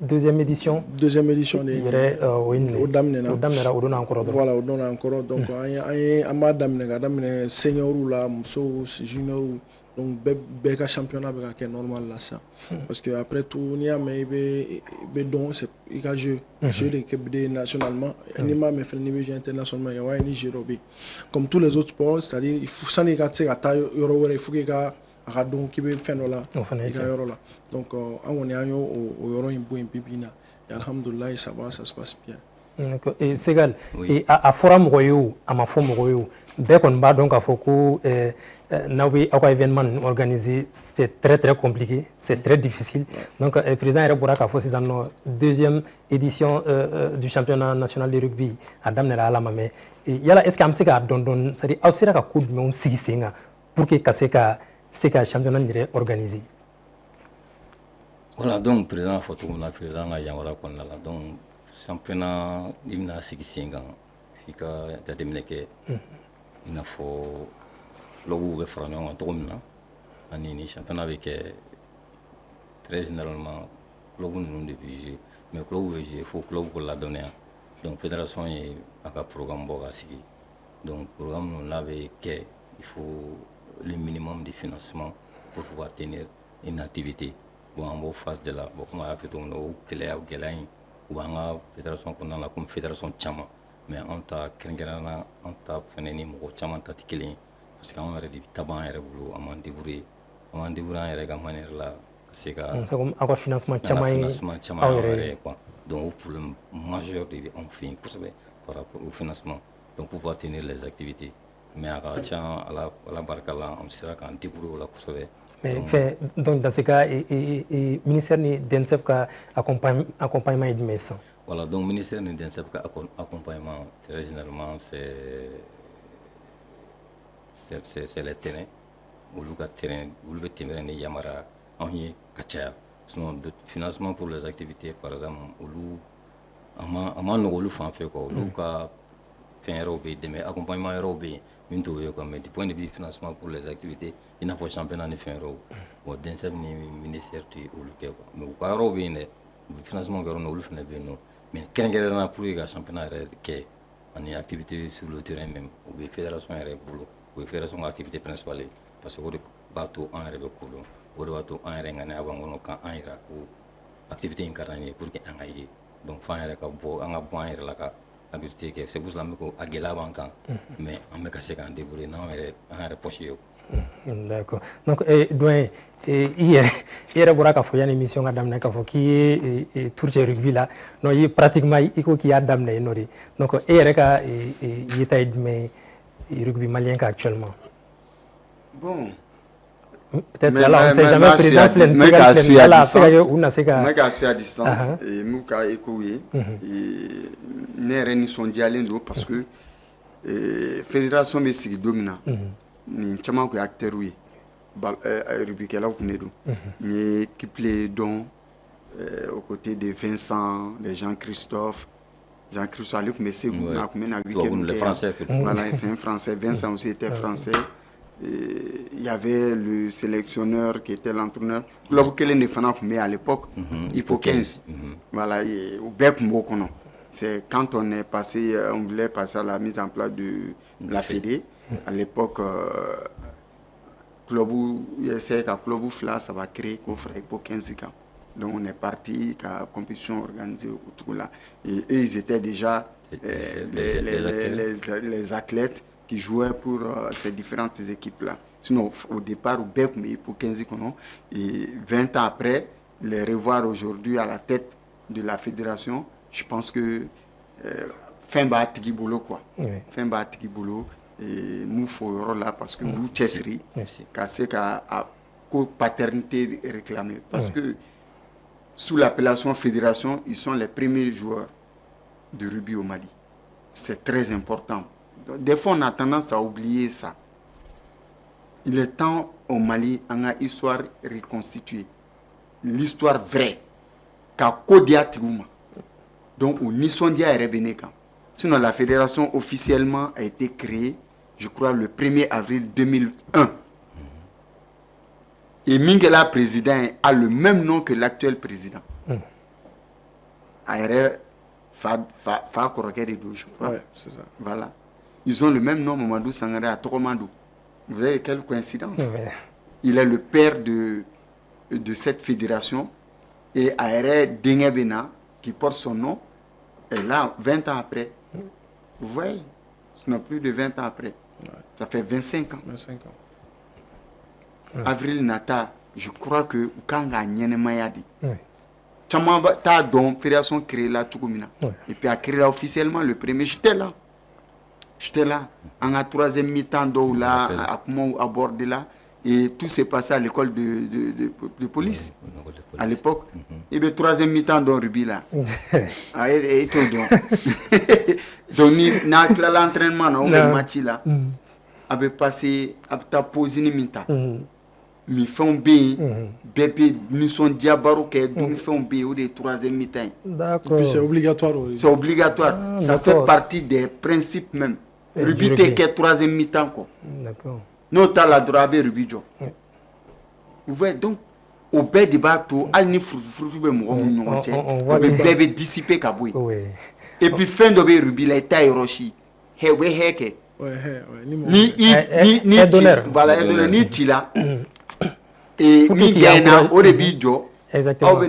deuxième édition. Deuxième édition au Damnena. Voilà, au donne encore. Donc on a Damnena senior ou là, junior. Donc beka championnat est normal là ça. Parce que après tout, il y a donc c'est il jeu de nationalement, anima mais fait niveau international, il y a un jeu comme tous les autres sports, c'est-à-dire il faut ça il faut donc qui veut faire là donc on est au euro in bibina et alhamdoulilah ça va, ça se passe bien. Et Ségal, et à forum royaux à ma forme royaux dès qu'on va donc à Foko Naoui à événement organisé, c'est très compliqué, c'est très difficile. Donc le président Ereboraka Fossi dans deuxième édition du championnat national de rugby à Damnera à la Mamé. Et yala est-ce que Amseka don c'est à dire que coup de mon sigisenga pour que Kaseka c'est qu'un championnat organisé. Voilà, donc président photo on a président à Yamara qu'on a donc championnat d'imna sigisenga fika tatemleke il a faut logo be frano en tromna anini championnat avec très généralement logo nous depuis mais logo il faut logo pour la donner donc fédération est à programme bogasi donc programme nous avait que il faut le minimum de financement pour pouvoir tenir une activité bon en face de la bon comment fait on au clair ou gelain ou en fédération qu'on a la comme fédération chama mais on t'a krengerana on t'a feneni mo chama ta tikeli parce qu'on aurait dit taban et rebulu amant débrouiller et ga manière là c'est que ça comme avoir financement chama quoi donc pour le majeur de on fait par rapport au financement donc pouvoir tenir les activités mais à la barcala on sera quand débrouiller la couche. Mais fait donc dans ce cas et ministère ni d'ENSEP ka accompagnement et de médecin. Voilà, donc ministère ni d'ENSEP ka accompagnement très généralement c'est le terrain ou le terrain ou le terrain ni yamara on y kacha sinon de financement pour les activités par exemple ou ama no lu fan fait quoi lu ka faire robé de accompagnement robé une tour comme du point de vue financement pour les activités il n'a pas championnat ni fin ro bon d'enseigne ni ministère tu ou le quoi mais au robé ne financement garon ou le fne beno mais kɛrɛnkɛrɛnnenya pour que ka championnat yɛrɛ kɛ ani activité sur le terrain même o bɛ fédération yɛrɛ bolo o ye fédération ka activité principale ye parce que o de b'a to an yɛrɛ bɛ kodɔn o de b'a to an yɛrɛ ŋaniya b'an kɔnɔ kan an yira ko activité in ka d'an ye pour que an ka ye donc f'an yɛrɛ ka bɔ an ka bɔ an yɛrɛ la ka activité kɛ c'est pour cela an bɛ ko a gɛlɛya b'an kan mais an bɛ ka se k'an débrouiller n'an yɛrɛ poche ye. D'accord. Donc, doyen, hier, bɔra k'a fɔ yani émission ka daminɛ k'a fɔ k'i ye tour cɛ rugby la, donc i pratiquement i ko k'i y'a daminɛ yen nɔ de. Donc, e yɛrɛ ka yeta ye jumɛn ye rugby malien kan actuellement? Bon. Peut-être là, on ne sait jamais, président filɛ nin se ka suit à distance et m'u ka écho ye. Ne yɛrɛ nisɔndiyalen don parce que fédération bɛ sigi don min na. Ni caman kun ye acteurs ye rugby-kɛlaw kun de don n ye Kiple dɔn aux côtés de Vincent, de Jean-Christophe ale kun bɛ Segu a kun bɛ na week-end kɛ voilà c'est un français Vincent aussi était français il y avait le sélectionneur qui était l'entraîneur club kelen de fana kun bɛ à l'époque Hippo 15 voilà u bɛɛ kun b'o kɔnɔ c'est quand on est passé on voulait passer à la mise en place de la Fédé. À l'époque, club fila ça va créer qu'on ferait pour 15 ans. Donc on est parti la compétition organisée au Tougoula. Et eux, ils étaient déjà les athlètes qui jouaient pour ces différentes équipes-là. Sinon, au départ, au Bec, mais pour 15 ans, et 20 ans après, les revoir aujourd'hui à la tête de la fédération, je pense que fin b'a tigi bolo quoi. Fin b'a tigi bolo. Et nous faut là parce que nous tesseri c'est qu'à paternité réclamée parce que sous l'appellation fédération ils sont les premiers joueurs de rugby au Mali. C'est très important. Des fois on a tendance à oublier ça. Il est temps au Mali on a une histoire reconstituée, l'histoire vraie qu'a Kodia Tigouma. Donc au Nisondia et Rebeneka. Sinon la fédération officiellement a été créée je crois le 1er avril 2001. Et Mingela président a le même nom que l'actuel président. Aéré Fa Korokeridou, je crois. Ouais, c'est ça. Voilà. Ils ont le même nom, Mamadou Sangaré à Toromadou. Vous avez quelle coïncidence? Il est le père de cette fédération. Et Aéré Dengebena, qui porte son nom, est là 20 ans après. Vous voyez? Ce n'est plus de 20 ans après. Ça fait 25 ans. 25 ans. Avril Nata, je crois que Kanga Nyenemayadi. Tchama ta don fédération créée là Tchoukoumina. Et puis a créé là officiellement le premier. J'étais là. En a troisième mi-temps d'eau là, à comment aborder là. Et tout s'est passé à l'école de police. À l'époque. Et bien troisième mi-temps d'eau rugby là. Et tout donc. Donc na l'entraînement na au match là. Avait passé à ta posé ni mi-temps. Mi font bien bébé nous sont diabaro que nous font bien au de troisième mi-temps. D'accord. Puis c'est obligatoire. C'est obligatoire. Ça fait partie des principes même. Rugby t'es que troisième mi-temps quoi. D'accord. Nous t'as la droit de rugby jo. Vous voyez donc au bête de bateau al ni fruit be mo on bébé dissiper kaboué. Et puis fin de rugby la taille rochi. Hewe heke. Ni voilà ni tila. Et ni gaina au début jo. Exactement.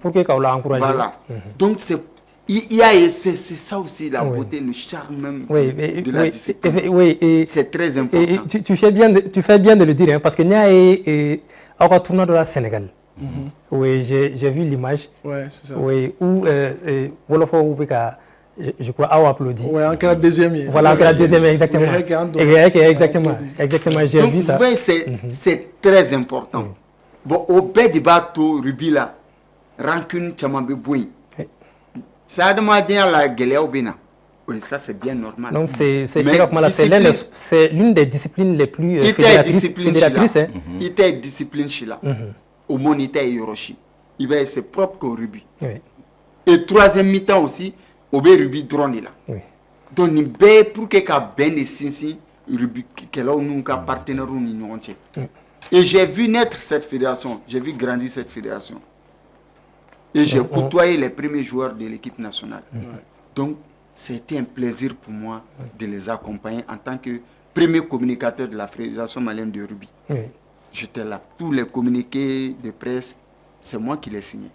Pour que qu'on l'a encouragé. Voilà. Donc c'est c'est ça aussi la beauté, le charme même de la discipline. C'est très important. Tu fais bien de le dire, hein, parce que il y a un tournoi de la Sénégal. Oui, j'ai vu l'image. Ouais, c'est ça. Oui, où je crois, a applaudi. Oui, en cas de deuxième. Voilà, en cas de deuxième, exactement. Exactement, j'ai vu ça. Vous voyez, c'est très important. Bon, au bas du bateau, rugby là, rancune, tchamambe bouin. Ça a demandé à la gueule bina. Oui, ça c'est bien normal. Donc c'est l'une des disciplines les plus fédératrices. Il était discipline chila. Au monde il était Yoroshi. Il va c'est propre qu'au rugby. Et troisième mi-temps aussi, au rugby drone là. Donc il paye pour que ka ben de sinsi rugby que là nous ka partenaire ou nous et j'ai vu naître cette fédération, j'ai vu grandir cette fédération. Et j'ai côtoyé les premiers joueurs de l'équipe nationale. Donc, c'était un plaisir pour moi de les accompagner en tant que premier communicateur de la Fédération malienne de rugby. J'étais là. Tous les communiqués de presse, c'est moi qui les signais.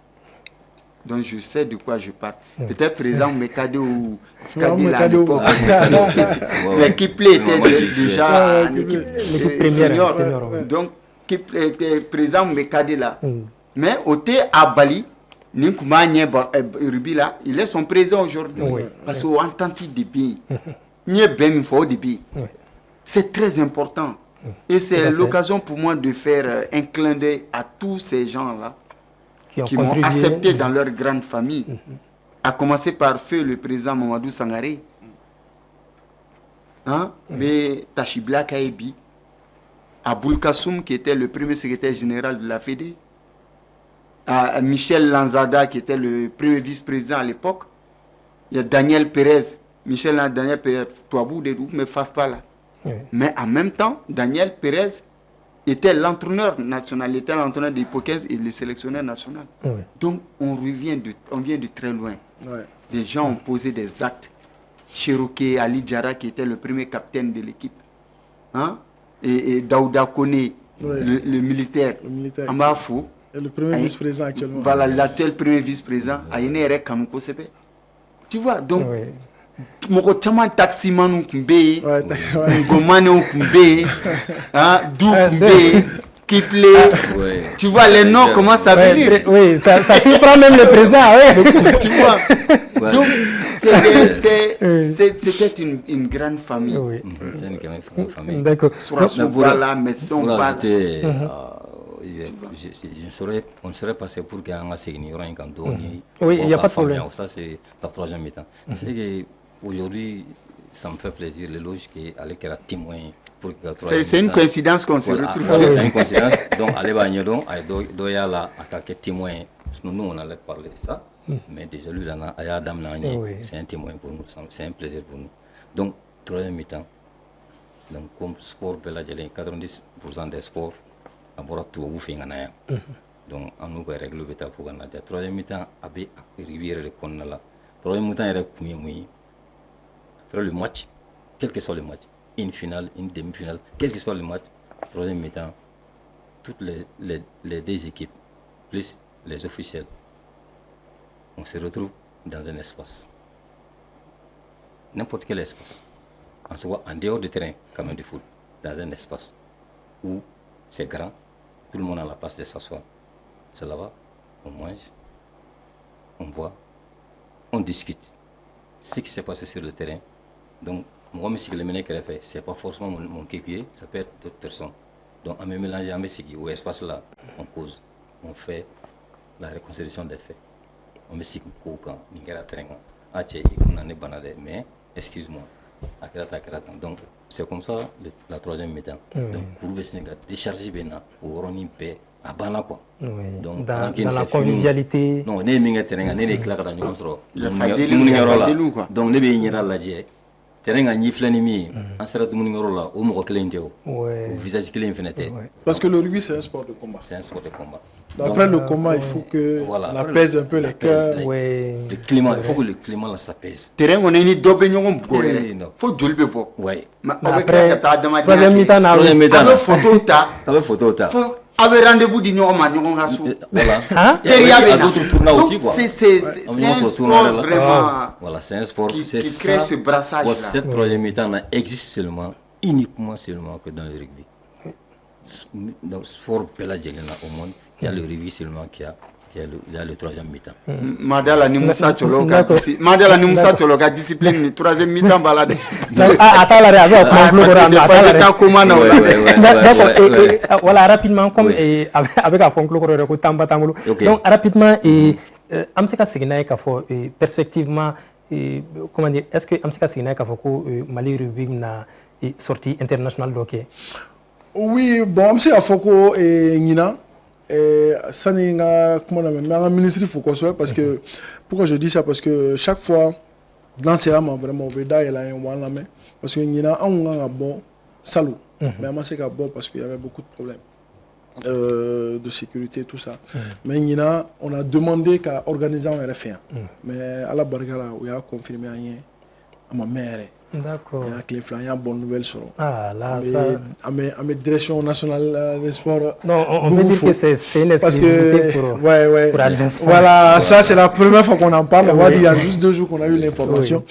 Donc, je sais de quoi je parle. Peut-être président Mekade ou Kadila à l'époque. L'équipe était déjà l'équipe première. Senior. Donc, président Mekade là. Mais au thé à Bali, Rugby là, il est son président aujourd'hui. Parce qu'on entend des pays. C'est très important. Et c'est l'occasion pour moi de faire un clin d'œil à tous ces gens-là qui m'ont accepté dans leur grande famille. À commencer par feu le président Mamadou Sangaré. Mais Tachibla Kaebi, Aboul Kassoum qui était le premier secrétaire général de la Fédé, à Michel Lanzada qui était le premier vice-président à l'époque. Il y a Daniel Pérez, Daniel Pérez, Touabou de mais Faf pas là. Mais en même temps, Daniel Pérez était l'entraîneur national, il était l'entraîneur de l'Hypothèse et le sélectionneur national. Donc on vient de très loin. Des gens ont posé des actes. Cherokee Ali Diarra qui était le premier capitaine de l'équipe. Et Daouda Kone, le militaire. Ambafou. Et le premier vice-président actuellement. Voilà, l'actuel premier vice-président. Tu vois, donc, moko tama taxi manu kumbe, gomane kumbe, dou kumbe, kiple. Tu vois, les noms commencent à venir. Oui, ça surprend même le président. Tu vois. Donc, c'était une grande famille. C'est une grande famille. D'accord. Voilà, médecin, on ne serait passé pour qu'il y ait un ségneur. Oui, il n'y a pas de problème. Ça, c'est la troisième mi-temps. C'est qu'aujourd'hui, ça me fait plaisir, l'éloge qu'Alé est témoin. C'est une coïncidence qu'on se retrouve. C'est une coïncidence. Donc, Alé Bagnon, Doya là, à témoin. Nous, on allait parler de ça. Mais déjà, lui, c'est un témoin pour nous. C'est un plaisir pour nous. Donc, troisième mi-temps. Donc, comme sport, 90% des sports. Donc, on nous règle le bêta pour Canada. Troisième mi-temps, avec Rivière de Conala. Troisième mi-temps, il y a après le match, quel que soit le match, une finale, une demi-finale, quel que soit le match, troisième mi-temps, toutes les deux équipes, plus les officiels, on se retrouve dans un espace. N'importe quel espace. En tout cas, en dehors du terrain, comme du foot, dans un espace où c'est grand, tout le monde a la place de s'asseoir. C'est là-bas, on mange, on boit, on discute. Ce qui s'est passé sur le terrain. Donc, moi, ce que le ménage a fait, ce n'est pas forcément mon équipier, ça peut être d'autres personnes. Donc, en me mélangeant avec ce qui au espace là, on cause, on fait la réconciliation des faits. On me dit que mais excuse-moi. Donc, c'est comme ça la troisième mi-temps. Donc, Kourbe Sénégal déchargé au Roni P à Bana quoi. Donc, dans la convivialité. Non, n'est pas terrain, n'est pas clair dans le construit. Donc, n'est pas la dié. Terrain a ni flanimi, en sera de mon là, au mot clé au visage clé infinité. Parce que le rugby, c'est un sport de combat. C'est un sport de combat. Après le combat, il faut que on apaise un peu les cœurs. Le climat, il faut que le climat là s'apaise. Terrain, on est ni double non faut jouer pour. Ouais. Après, troisième mi-temps, avec photo ta. Avec rendez-vous du voilà. Derrière d'autres tournois aussi quoi. C'est un sport vraiment. Voilà, c'est un sport qui crée ce brassage là. Cette troisième mi-temps existe uniquement que dans le rugby. Dans le sport pélagique au monde, il y a le rugby seulement qui a le troisième mi-temps. Madala Nimoussa Tologa discipline le troisième mi-temps balade. Voilà, rapidement, comme avec un fond donc rapidement, Amseka Signay Kafo, perspectivement, comment dire, est-ce que Amseka Signay Kafo, Mali Rugby n'a sorti international d'hockey? Oui, bon, Amseka Foko et Nina. Ça n'est pas un ministre parce que pourquoi je dis ça, parce que chaque fois dans ces rames vraiment Veda il a un one la main parce que il y a un bon salut mais moi c'est bon parce qu'il y avait beaucoup de problèmes de sécurité, tout ça. Mais on a demandé qu'à organiser un RF1. Mais à la barrière, on a confirmé rien à ma mère. D'accord. Il y a une bonne nouvelle sur ah, là, ça... à mes directions nationales des sports. Non, on peut dire que c'est une exclusivité pour voilà, ça c'est la première fois qu'on en parle. On va dire il y a juste 2 jours qu'on a eu l'information.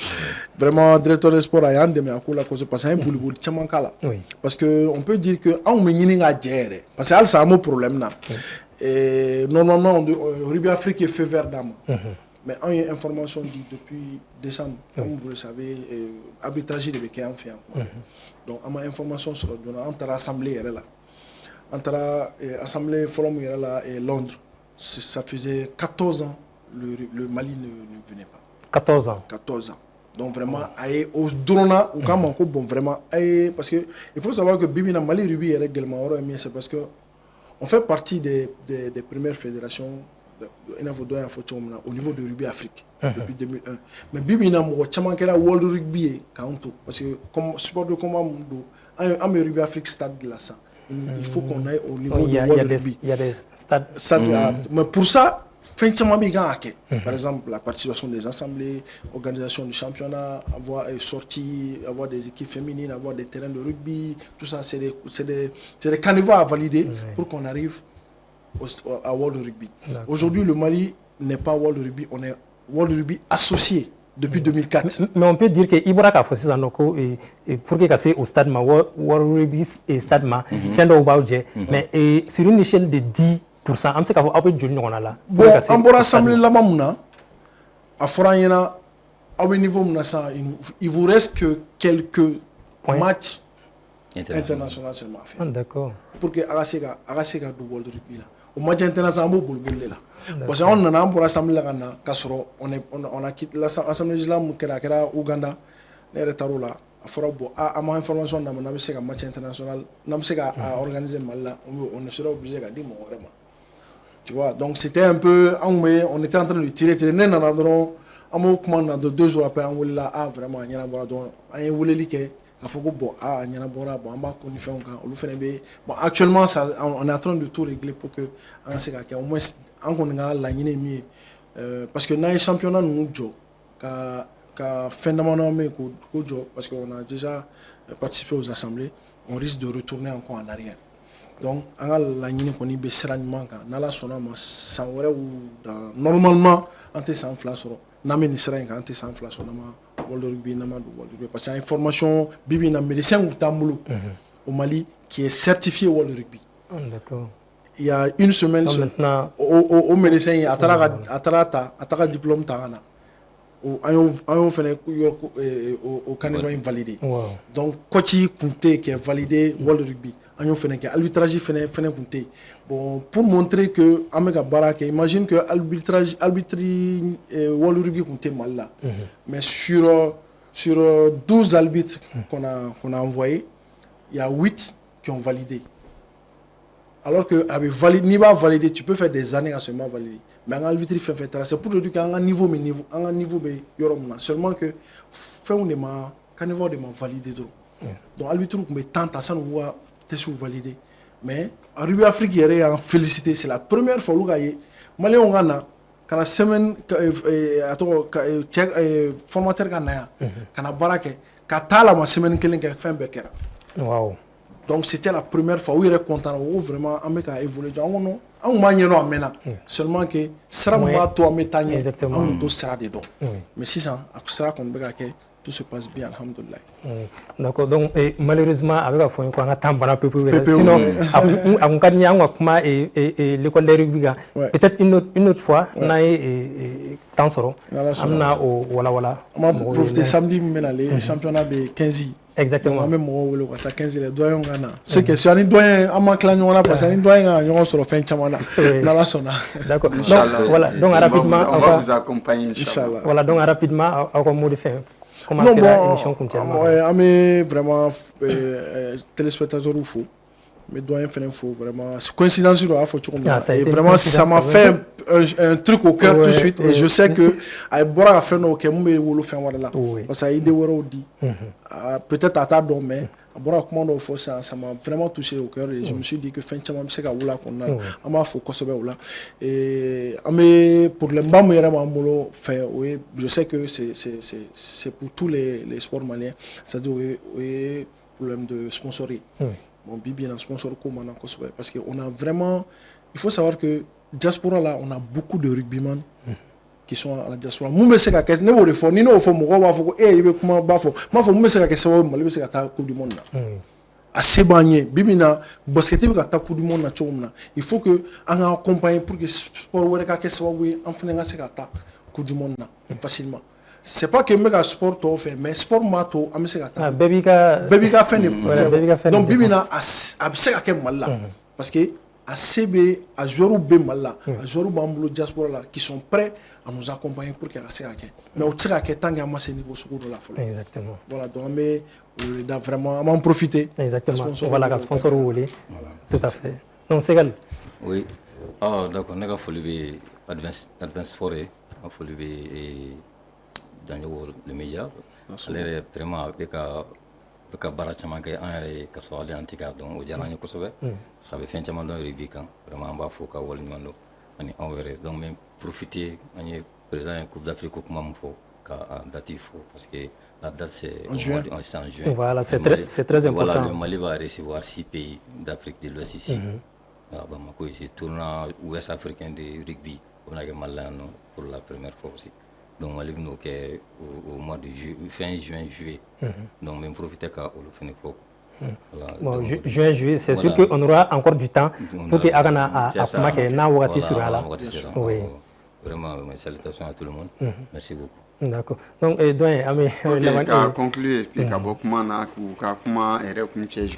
Vraiment, directeur des sports a été parce qu'il y a un boulot parce qu'on peut dire que on parce que c'est un problème. Et normalement, au rugby Afrique est fait vert d'âme. Mais on a une information dit depuis décembre, comme vous le savez, arbitrage de Béké en fait. Donc, on a une information sur le entre l'Assemblée là. Entre l'Assemblée Forum là et Londres. Ça faisait 14 ans le Mali ne venait pas. 14 ans. 14 ans. Donc vraiment, au drona, au Kamanko, bon vraiment, parce que il faut savoir que Bibi na Mali Rugby est règlement, c'est parce que on fait partie des premières fédérations au niveau de Rugby Afrique depuis 2001. Mais Bibi na mo chama kera World Rugby parce que comme sport de combat en Rugby Afrique stade de la ça. Il faut qu'on aille au niveau de World Rugby. Il y a des stades. Mais pour ça, par exemple, la participation des assemblées, organisation du championnat, avoir sorti, avoir des équipes féminines, avoir des terrains de rugby, tout ça, c'est des caniveaux à valider pour qu'on arrive à World Rugby. Aujourd'hui, le Mali n'est pas World Rugby, on est World Rugby associé depuis 2004. Mais on peut dire que Ibrahima Fossi Zanoko, pour que c'est au stade World Rugby et stade mais sur une échelle de 10%, on sait qu'on a peu là. Bon, on va rassembler la mamouna. À Foranyena, à un niveau il vous reste que quelques matchs internationaux seulement à faire. D'accord. Pour que Arasega du World Rugby là. Au match international, on va là. Parce qu'on a pour rassembler la Ghana, on a quitté l'Assemblée islam qui est au Ouganda, les retards là. À ma information, on a un match international, on a organisé mal là, on sera obligé de dire vraiment. Tu vois, donc c'était un peu, on était en train de tirer, de 2 jours après, on voulait là, vraiment, on voulait liquer, il faut que bon, actuellement, on est en train de tout régler pour que, au moins, on a la Guinée, parce que dans les championnats, nous avons fait parce qu'on a déjà participé aux assemblées, on risque de retourner encore en arrière. Donc, on a la ligne qu'on est serrement quand nala sonama sans normalement anté sans flash nameni serein quand anté sans flash nama World Rugby nama du World Rugby parce que information bibi na médecin ou tamboulou au Mali qui est certifié World Rugby. D'accord. Il y a une semaine au médecin atara diplôme tarana au Canada validé. Donc Kochi Kunte qui est validé World Rugby. Arbitrage bon, pour montrer que Amega Barake, imagine que arbitrage World Rugby comptait mal là. Mais sur 12 arbitres qu'on a envoyés, il y a 8 qui ont validé. Alors que avec niveau validé, tu peux faire des années à seulement valider. Mais en arbitre c'est pour dire qu'à un niveau seulement que fait on est niveau de valider. Donc arbitre mais tant à ça nous voit validé. Mais en Rugby Afrique, il y a félicité. C'est la première fois que les Maliens ont gagné. Quand la semaine, formateur Ghana, quand la barake, quand la semaine qui a fait un béquer. Wow. Donc c'était la première fois où il est content, où vraiment Amérique a évolué. On m'a dit non, seulement que ça va toi métailler, on doit sera dedans. Mais si ça, ça qu'on béquer. Tout se passe bien, alhamdoulilah. D'accord, donc malheureusement, avec la fin, on a tant de peu. Sinon, l'école de rugby, peut-être une autre fois, on a temps solo. On a voilà. On a profité samedi, le championnat de 15. Exactement. Même moi, le 15, les doyens Ghana. Ce qui est sûr, les doyens, à ma clan, on a passé, les doyens, on sur le fin de chamana. D'accord. Voilà, donc rapidement, on va vous accompagner, Inch'Allah. Voilà, donc rapidement, on va mot de fin. Comment c'est l'émission on est vraiment téléspectateurs ou faux. mes doigts il faut vraiment coïncidence et vraiment ça m'a fait un truc au cœur tout de suite et je sais que avec Bora a fait no que mon wolo fait voilà parce que idée woro dit peut-être à ta don mais Bora comment faut ça m'a vraiment touché au cœur et je me suis dit que fin chama c'est ka wula qu'on a ama faut kosobe wula et pour le mbam yera molo fait oui je sais que c'est pour tous les sports maliens c'est-à-dire oui problème de sponsoring. Bon, Bibi est un sponsor comme parce qu'on a vraiment, il faut savoir que diaspora là, on a beaucoup de rugbyman qui sont à la diaspora. Moi, je sais que c'est ne faut ni no faut moi va faut il veut comment va faut moi faut moi c'est que c'est moi je sais que ta coupe du monde là. Assez bagné Bibi na basket bi ka ta coupe du monde na chomna. Il faut que on accompagne pour que sport wera ka c'est oui en fait nga c'est ka ta coupe du monde na facilement. C'est pas que méga sport to fait mais sport mato am se gata baby ka fait donc bibina a se ka malla parce que a CB a joueur be malla a joueur bambulo diaspora là qui sont prêts à nous accompagner pour que se ka mais au tira que tant à ce niveau secours là exactement voilà donc mais on doit vraiment en profiter exactement voilà ka sponsor ou les tout à fait donc c'est égal oui d'accord nega folibi advance forêt folibi dans le média alors vraiment avec ka bara caman kɛ an yɛrɛ ka sɔrɔ ale an tɛ k'a dɔn o diyara an ye kosɛbɛ ça bɛ fɛn caman dɔn rugby kan vraiment an b'a fɔ ka waleɲuman dɔn ani anw yɛrɛ donc mais profiter an ye président ye coupe d'Afrique ko kuma min fɔ ka date fɔ parce que la date c'est en juin voilà c'est très important voilà le Mali va recevoir 6 pays d'Afrique de l'Ouest ici à Bamako ici tournoi ouest africain de rugby on a que Malien pour la première fois aussi. Donc, on est au mois de fin juin, juillet. Donc, même profiter qu'à le fin bon, juin, juillet, c'est sûr qu'on aura encore du temps pour que Agana a oui. Vraiment, salutations à tout le monde. Merci beaucoup. D'accord. Donc, pour conclure, je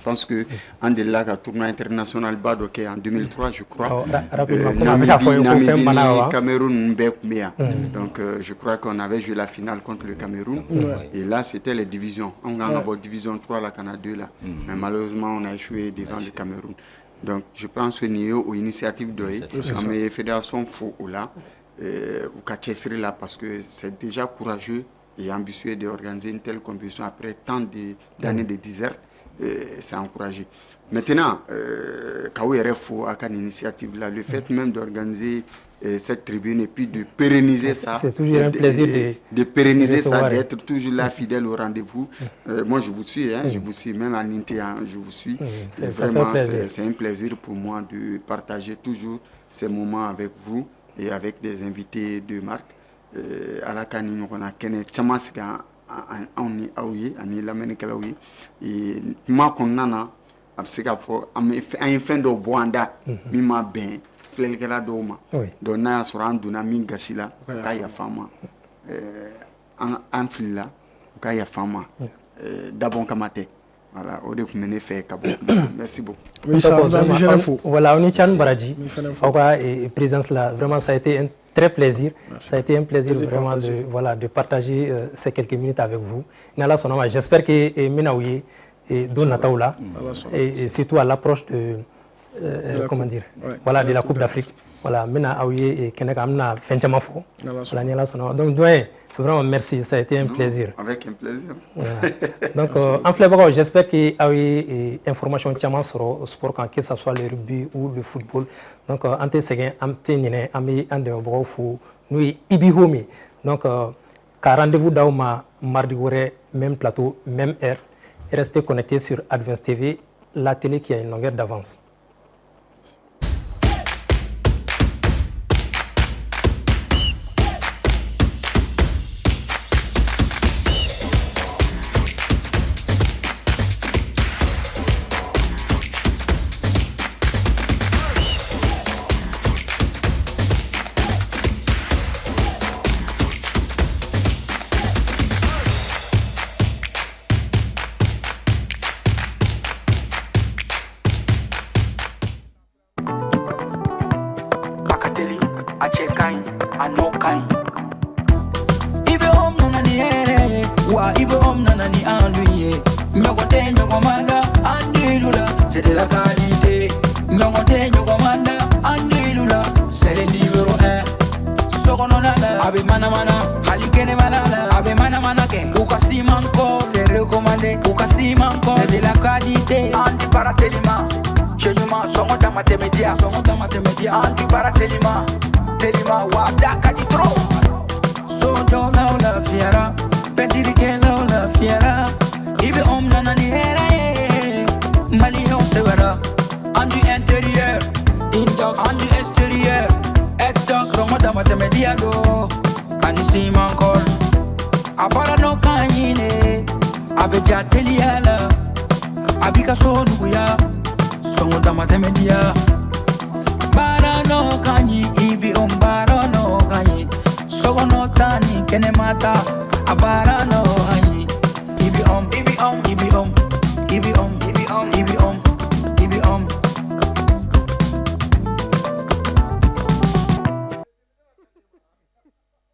pense que en delà du tournoi international Badoké en 2003, je crois, Namibie, Cameroun, donc je crois qu'on avait joué la finale contre le Cameroun. Et là, c'était les divisions. On a la division 3, la Canada 2 là. Mais malheureusement, on a échoué devant le Cameroun. Donc, je pense que nous, initiative de la fédération faut là. Ou Kachesri là parce que c'est déjà courageux et ambitieux d'organiser une telle compétition après tant d'années de désert, c'est encouragé. Maintenant, Kaouerefo a une initiative là, le fait même d'organiser cette tribune et puis de pérenniser ça, c'est toujours un plaisir de pérenniser ça, d'être toujours là fidèle au rendez-vous. Moi je vous suis, je vous suis même à l'Inté, je vous suis. Vraiment, c'est un plaisir pour moi de partager toujours ces moments avec vous. Et avec des invités de marque à la canine on a kenné chamasika ani awi ani lamene kalawi et ma konana absika fo am fin do boanda mi ma ben flel kala do ma do na sura anduna mi gasila ka ya fama an flila ka ya fama dabon kamate. Voilà, au début, merci beaucoup. Oui, ça, voilà, on est Chan Baradji. Et présence là, vraiment, ça a été un très plaisir. Merci. Ça a été un plaisir vraiment de partager ces quelques minutes avec vous. J'espère que Menaouye et Donataoula, et surtout à l'approche de, comment dire, voilà, de la Coupe d'Afrique. Voilà, Menaouye et Kenekamna Fentamafo. Donc, vraiment, merci, ça a été un plaisir. Avec un plaisir. Donc, en fait, j'espère qu'il y a eu information sur le sport, que ce soit le rugby ou le football. Donc, en donc, rendez-vous dans mardi, même plateau, même heure. Et restez connectés sur Advance TV, la télé qui a une longueur d'avance. C'était la qualité. Nyongote nyogomanda andilula c'est le numéro 1 sokononala abe mana mana halikene malala abe mana mana ke ukasimanko c'est recommandé ukasimanko c'est de la qualité Anti paratelima Chenyuma songo tamate media Anti paratelima Telima wada kadi tro Sojo na la fiera Pentiri ke la fiera Ibe nana ni hera Mali on se verra Andu intérieur Indox Andu extérieur Exdox songo tamate media do Ani simankol Abara no kanyine Abe jateliala Abika so nuguya Songo tamate media Bara no kanyi Ibi bara no kanyi Sogo no tani kene mata Abara no kanyi Ibi Ibi Ibi